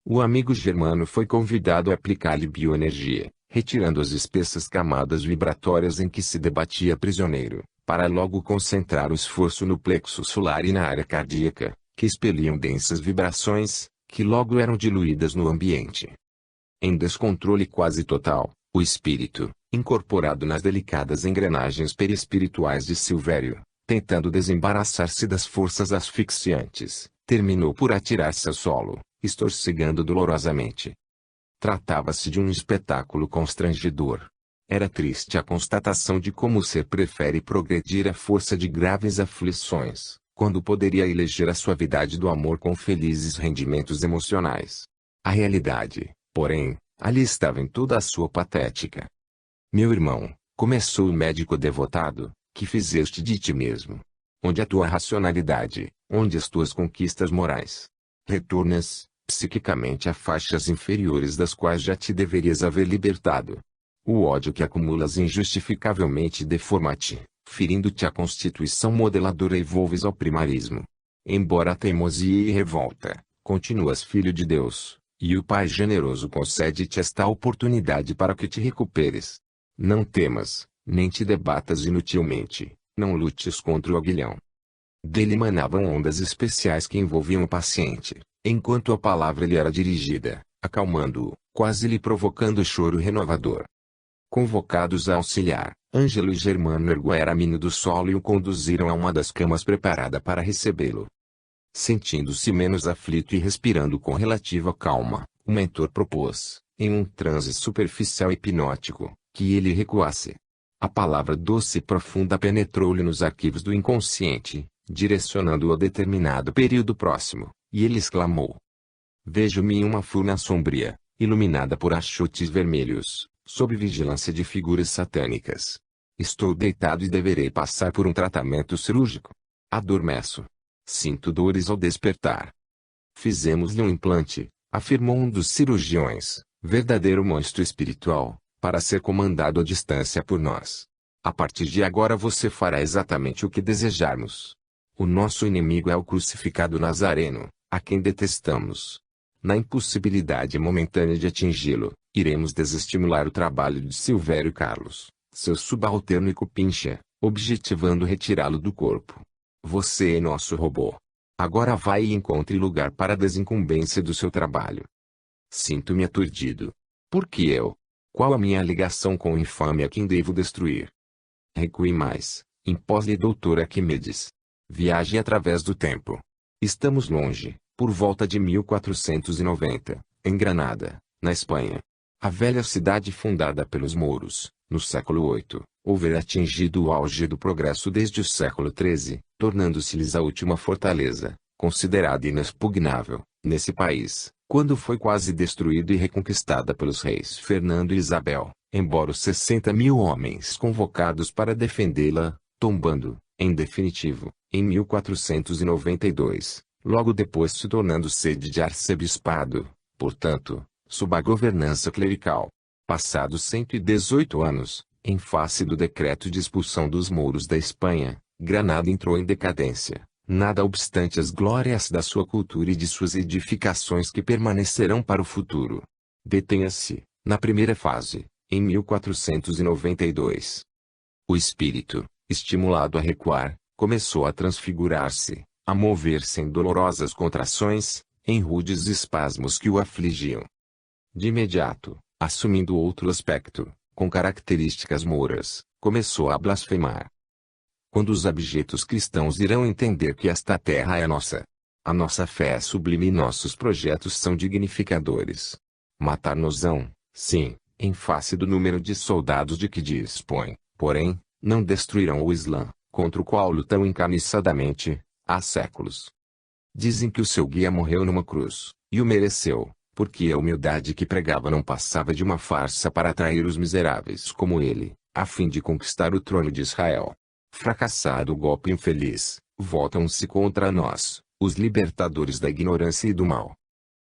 O amigo Germano foi convidado a aplicar-lhe bioenergia, retirando as espessas camadas vibratórias em que se debatia prisioneiro, para logo concentrar o esforço no plexo solar e na área cardíaca, que expeliam densas vibrações, que logo eram diluídas no ambiente. Em descontrole quase total, o espírito, incorporado nas delicadas engrenagens perispirituais de Silvério, tentando desembaraçar-se das forças asfixiantes, terminou por atirar-se ao solo, estorcegando dolorosamente. Tratava-se de um espetáculo constrangedor. Era triste a constatação de como o ser prefere progredir à força de graves aflições, quando poderia eleger a suavidade do amor com felizes rendimentos emocionais. A realidade, porém, ali estava em toda a sua patética. Meu irmão, começou o médico devotado, que fizeste de ti mesmo? Onde a tua racionalidade, onde as tuas conquistas morais? Retornas, psiquicamente a faixas inferiores das quais já te deverias haver libertado. O ódio que acumulas injustificavelmente deforma-te, ferindo-te a constituição modeladora e volves ao primarismo. Embora a teimosia e revolta, continuas filho de Deus, e o Pai generoso concede-te esta oportunidade para que te recuperes. Não temas, nem te debatas inutilmente, não lutes contra o aguilhão. Dele emanavam ondas especiais que envolviam o paciente, enquanto a palavra lhe era dirigida, acalmando-o, quase lhe provocando choro renovador. Convocados a auxiliar, Ângelo e Germano ergueram-no do solo e o conduziram a uma das camas preparada para recebê-lo. Sentindo-se menos aflito e respirando com relativa calma, o mentor propôs, em um transe superficial hipnótico, que ele recuasse. A palavra doce e profunda penetrou-lhe nos arquivos do inconsciente, direcionando-o a determinado período próximo, e ele exclamou: Vejo-me em uma furna sombria, iluminada por achutes vermelhos, sob vigilância de figuras satânicas. Estou deitado e deverei passar por um tratamento cirúrgico. Adormeço. Sinto dores ao despertar. Fizemos-lhe um implante, afirmou um dos cirurgiões, verdadeiro monstro espiritual, para ser comandado à distância por nós. A partir de agora você fará exatamente o que desejarmos. O nosso inimigo é o crucificado Nazareno, a quem detestamos. Na impossibilidade momentânea de atingi-lo, iremos desestimular o trabalho de Silvério Carlos, seu subalterno e cupincha, objetivando retirá-lo do corpo. Você é nosso robô. Agora vai e encontre lugar para a desincumbência do seu trabalho. Sinto-me aturdido. Por que eu? Qual a minha ligação com o infame a quem devo destruir? Recue mais, impôs-lhe Dr. Arquimedes. Viaje através do tempo. Estamos longe, por volta de 1490, em Granada, na Espanha. A velha cidade fundada pelos mouros, no século VIII, houvera atingido o auge do progresso desde o século XIII, tornando-se-lhes a última fortaleza, considerada inexpugnável, nesse país, quando foi quase destruída e reconquistada pelos reis Fernando e Isabel, embora os 60.000 homens convocados para defendê-la, tombando, em definitivo, em 1492, logo depois se tornando sede de arcebispado, portanto, sob a governança clerical. Passados 118 anos, em face do decreto de expulsão dos mouros da Espanha, Granada entrou em decadência, nada obstante as glórias da sua cultura e de suas edificações que permanecerão para o futuro. Detenha-se, na primeira fase, em 1492. O espírito, estimulado a recuar, começou a transfigurar-se, a mover-se em dolorosas contrações, em rudes espasmos que o afligiam. De imediato, assumindo outro aspecto, com características mouras, começou a blasfemar. Quando os abjetos cristãos irão entender que esta terra é nossa? A nossa fé é sublime e nossos projetos são dignificadores. Matar-nos-ão, sim, em face do número de soldados de que dispõem, porém, não destruirão o Islã, contra o qual lutam encarniçadamente, há séculos. Dizem que o seu guia morreu numa cruz, e o mereceu, porque a humildade que pregava não passava de uma farsa para atrair os miseráveis como ele, a fim de conquistar o trono de Israel. Fracassado o golpe infeliz, voltam-se contra nós, os libertadores da ignorância e do mal.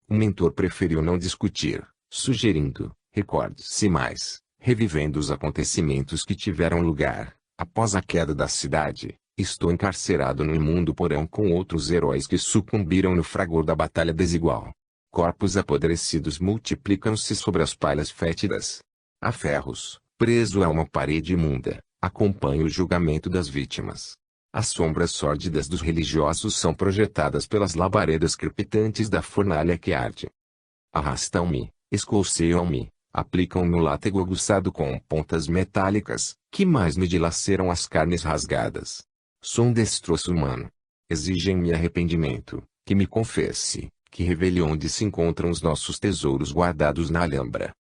O mentor preferiu não discutir, sugerindo, recorde-se mais, revivendo os acontecimentos que tiveram lugar, após a queda da cidade. Estou encarcerado no imundo porão com outros heróis que sucumbiram no fragor da batalha desigual. Corpos apodrecidos multiplicam-se sobre as palhas fétidas. A ferros, preso a uma parede imunda, acompanho o julgamento das vítimas. As sombras sórdidas dos religiosos são projetadas pelas labaredas crepitantes da fornalha que arde. Arrastam-me, escolceiam-me, aplicam-me o látego aguçado com pontas metálicas, que mais me dilaceram as carnes rasgadas. Sou um destroço humano. Exigem-me arrependimento, que me confesse, que revele onde se encontram os nossos tesouros guardados na Alhambra.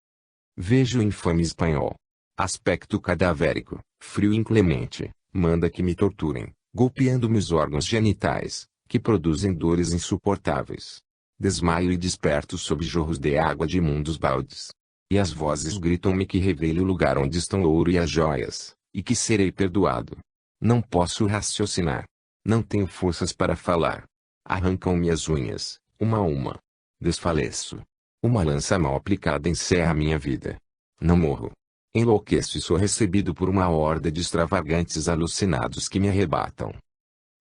Vejo o infame espanhol. Aspecto cadavérico, frio e inclemente, manda que me torturem, golpeando-me os órgãos genitais, que produzem dores insuportáveis. Desmaio e desperto sob jorros de água de imundos baldes. E as vozes gritam-me que revele o lugar onde estão o ouro e as joias, e que serei perdoado. Não posso raciocinar. Não tenho forças para falar. Arrancam-me as unhas, uma a uma. Desfaleço. Uma lança mal aplicada encerra minha vida. Não morro. Enlouqueço e sou recebido por uma horda de extravagantes alucinados que me arrebatam.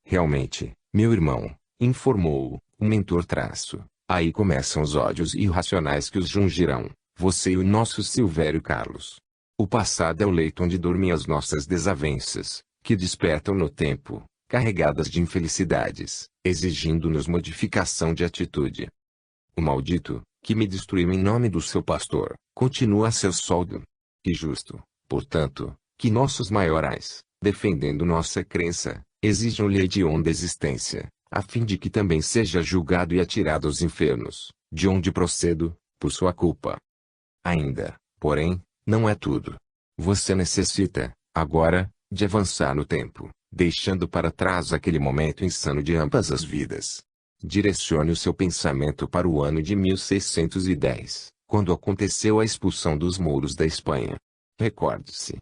Realmente, meu irmão, informou o mentor traço, aí começam os ódios irracionais que os jungirão, você e o nosso Silvério Carlos. O passado é o leito onde dormem as nossas desavenças, que despertam no tempo, carregadas de infelicidades, exigindo-nos modificação de atitude. O maldito, que me destruiu em nome do seu pastor, continua a seu soldo. Que justo, portanto, que nossos maiorais, defendendo nossa crença, exijam-lhe a hedionda existência, a fim de que também seja julgado e atirado aos infernos, de onde procedo, por sua culpa. Ainda, porém, não é tudo. Você necessita, agora, de avançar no tempo, deixando para trás aquele momento insano de ambas as vidas. Direcione o seu pensamento para o ano de 1610, quando aconteceu a expulsão dos mouros da Espanha. Recorde-se.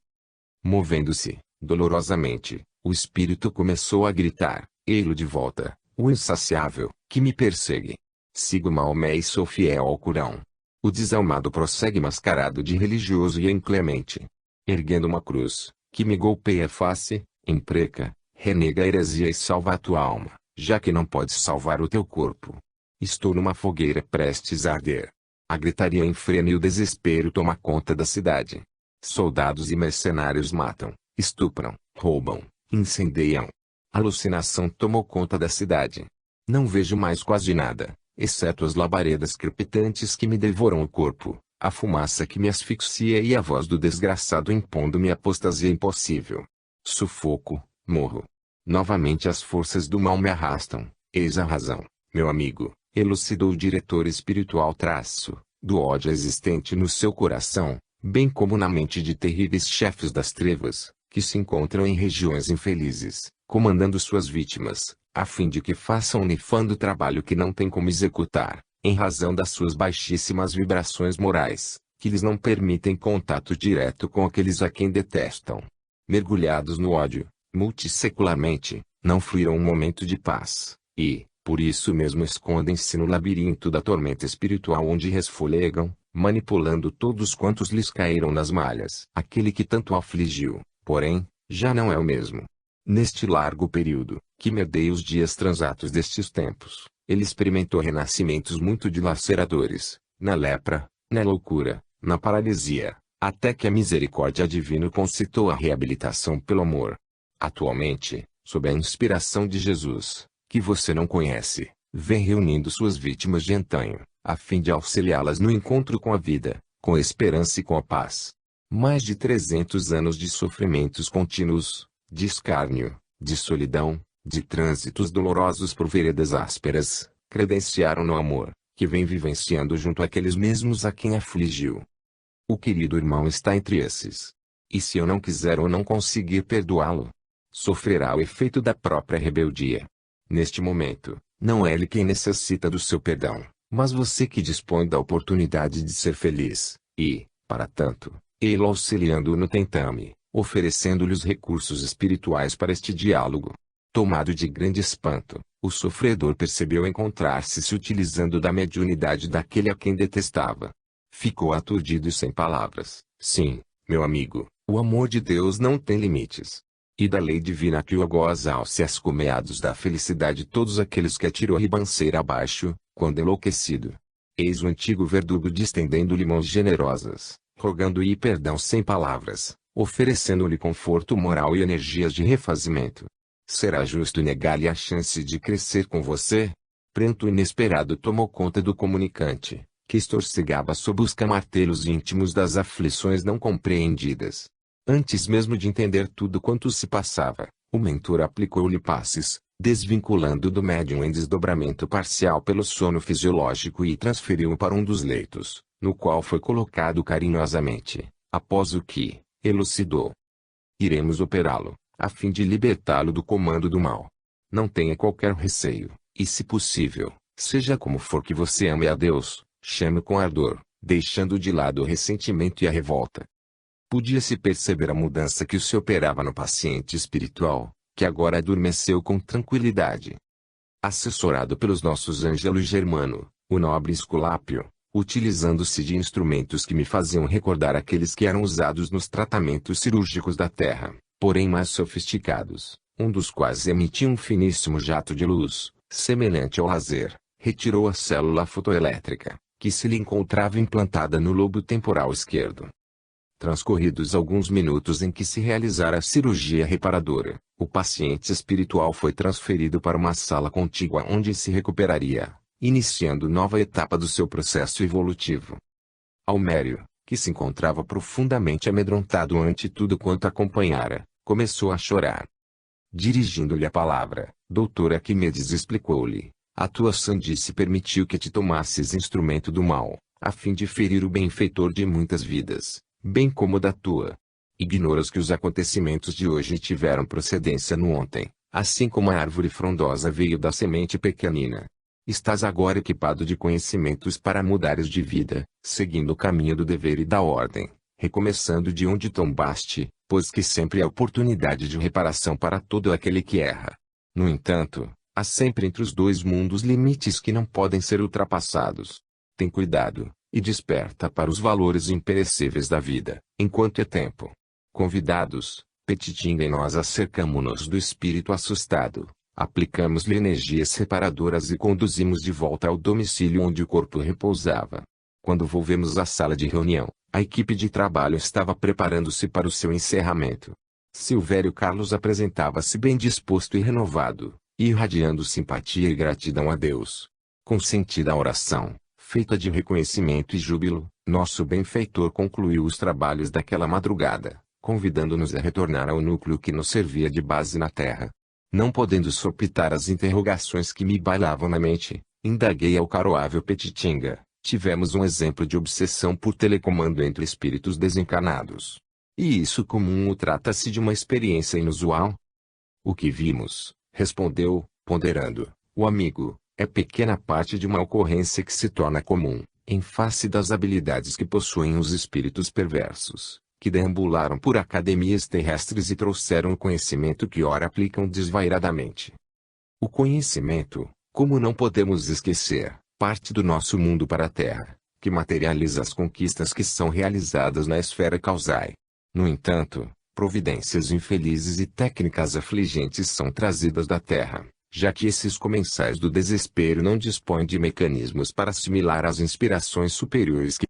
Movendo-se, dolorosamente, o espírito começou a gritar, ei-lo de volta, o insaciável, que me persegue. Sigo Maomé e sou fiel ao Corão. O desalmado prossegue mascarado de religioso e inclemente. Erguendo uma cruz, que me golpeia a face, impreca, renega a heresia e salva a tua alma, já que não podes salvar o teu corpo. Estou numa fogueira prestes a arder. A gritaria enfrena e o desespero toma conta da cidade. Soldados e mercenários matam, estupram, roubam, incendiam. A alucinação tomou conta da cidade. Não vejo mais quase nada, exceto as labaredas crepitantes que me devoram o corpo, a fumaça que me asfixia e a voz do desgraçado impondo-me apostasia impossível. Sufoco, morro. Novamente as forças do mal me arrastam, eis a razão, meu amigo, elucidou o diretor espiritual traço, do ódio existente no seu coração, bem como na mente de terríveis chefes das trevas, que se encontram em regiões infelizes, comandando suas vítimas, a fim de que façam um nefando trabalho que não tem como executar, em razão das suas baixíssimas vibrações morais, que lhes não permitem contato direto com aqueles a quem detestam. Mergulhados no ódio, multissecularmente, não fluirão um momento de paz, e, Por isso mesmo escondem-se no labirinto da tormenta espiritual onde resfolegam, manipulando todos quantos lhes caíram nas malhas. Aquele que tanto afligiu, porém, já não é o mesmo. Neste largo período, que medeia os dias transatos destes tempos, ele experimentou renascimentos muito dilacerados, na lepra, na loucura, na paralisia, até que a misericórdia divina concitou a reabilitação pelo amor. Atualmente, sob a inspiração de Jesus, que você não conhece, vem reunindo suas vítimas de antanho, a fim de auxiliá-las no encontro com a vida, com a esperança e com a paz. Mais de 300 anos de sofrimentos contínuos, de escárnio, de solidão, de trânsitos dolorosos por veredas ásperas, credenciaram no amor, que vem vivenciando junto àqueles mesmos a quem afligiu. O querido irmão está entre esses. E se eu não quiser ou não conseguir perdoá-lo, sofrerá o efeito da própria rebeldia. Neste momento, não é ele quem necessita do seu perdão, mas você que dispõe da oportunidade de ser feliz, e, para tanto, ele auxiliando-o no tentame, oferecendo-lhe os recursos espirituais para este diálogo. Tomado de grande espanto, o sofredor percebeu encontrar-se se utilizando da mediunidade daquele a quem detestava. Ficou aturdido e sem palavras. Sim, meu amigo, o amor de Deus não tem limites. E da lei divina que o goza aos escumeados da felicidade todos aqueles que atirou a ribanceira abaixo, quando enlouquecido. Eis o antigo verdugo distendendo-lhe mãos generosas, rogando-lhe perdão sem palavras, oferecendo-lhe conforto moral e energias de refazimento. Será justo negar-lhe a chance de crescer com você? Pranto inesperado tomou conta do comunicante, que estorcegava sob os camartelos íntimos das aflições não compreendidas. Antes mesmo de entender tudo quanto se passava, o mentor aplicou-lhe passes, desvinculando do médium em desdobramento parcial pelo sono fisiológico e transferiu-o para um dos leitos, no qual foi colocado carinhosamente, após o que, elucidou. Iremos operá-lo, a fim de libertá-lo do comando do mal. Não tenha qualquer receio, e se possível, seja como for que você ame a Deus, chame com ardor, deixando de lado o ressentimento e a revolta. Podia-se perceber a mudança que se operava no paciente espiritual, que agora adormeceu com tranquilidade. Assessorado pelos nossos Ângelo Germano, o nobre Esculápio, utilizando-se de instrumentos que me faziam recordar aqueles que eram usados nos tratamentos cirúrgicos da Terra, porém mais sofisticados, um dos quais emitia um finíssimo jato de luz, semelhante ao laser, retirou a célula fotoelétrica, que se lhe encontrava implantada no lobo temporal esquerdo. Transcorridos alguns minutos em que se realizara a cirurgia reparadora, o paciente espiritual foi transferido para uma sala contígua onde se recuperaria, iniciando nova etapa do seu processo evolutivo. Almério, que se encontrava profundamente amedrontado ante tudo quanto acompanhara, começou a chorar. Dirigindo-lhe a palavra, Doutor Arquimedes explicou-lhe: a tua sandice permitiu que te tomasses instrumento do mal, a fim de ferir o benfeitor de muitas vidas, bem como da tua. Ignoras que os acontecimentos de hoje tiveram procedência no ontem, assim como a árvore frondosa veio da semente pequenina. Estás agora equipado de conhecimentos para mudares de vida, seguindo o caminho do dever e da ordem, recomeçando de onde tombaste, pois que sempre há oportunidade de reparação para todo aquele que erra. No entanto, há sempre entre os dois mundos limites que não podem ser ultrapassados. Tem cuidado, e desperta para os valores imperecíveis da vida, enquanto é tempo. Convidados, Petitinga e nós acercamo-nos do espírito assustado, aplicamos-lhe energias reparadoras e conduzimos de volta ao domicílio onde o corpo repousava. Quando volvemos à sala de reunião, a equipe de trabalho estava preparando-se para o seu encerramento. Silvério Carlos apresentava-se bem disposto e renovado, irradiando simpatia e gratidão a Deus. Consentida a oração, feita de reconhecimento e júbilo, nosso benfeitor concluiu os trabalhos daquela madrugada, convidando-nos a retornar ao núcleo que nos servia de base na terra. Não podendo sopitar as interrogações que me bailavam na mente, indaguei ao caroável Petitinga: tivemos um exemplo de obsessão por telecomando entre espíritos desencarnados. E isso comum ou trata-se de uma experiência inusual? O que vimos, respondeu, ponderando, o amigo, é pequena parte de uma ocorrência que se torna comum, em face das habilidades que possuem os espíritos perversos, que deambularam por academias terrestres e trouxeram o conhecimento que ora aplicam desvairadamente. O conhecimento, Como não podemos esquecer, parte do nosso mundo para a Terra, que materializa as conquistas que são realizadas na esfera causal. No entanto, providências infelizes e técnicas afligentes são trazidas da Terra, já que esses comensais do desespero não dispõem de mecanismos para assimilar as inspirações superiores que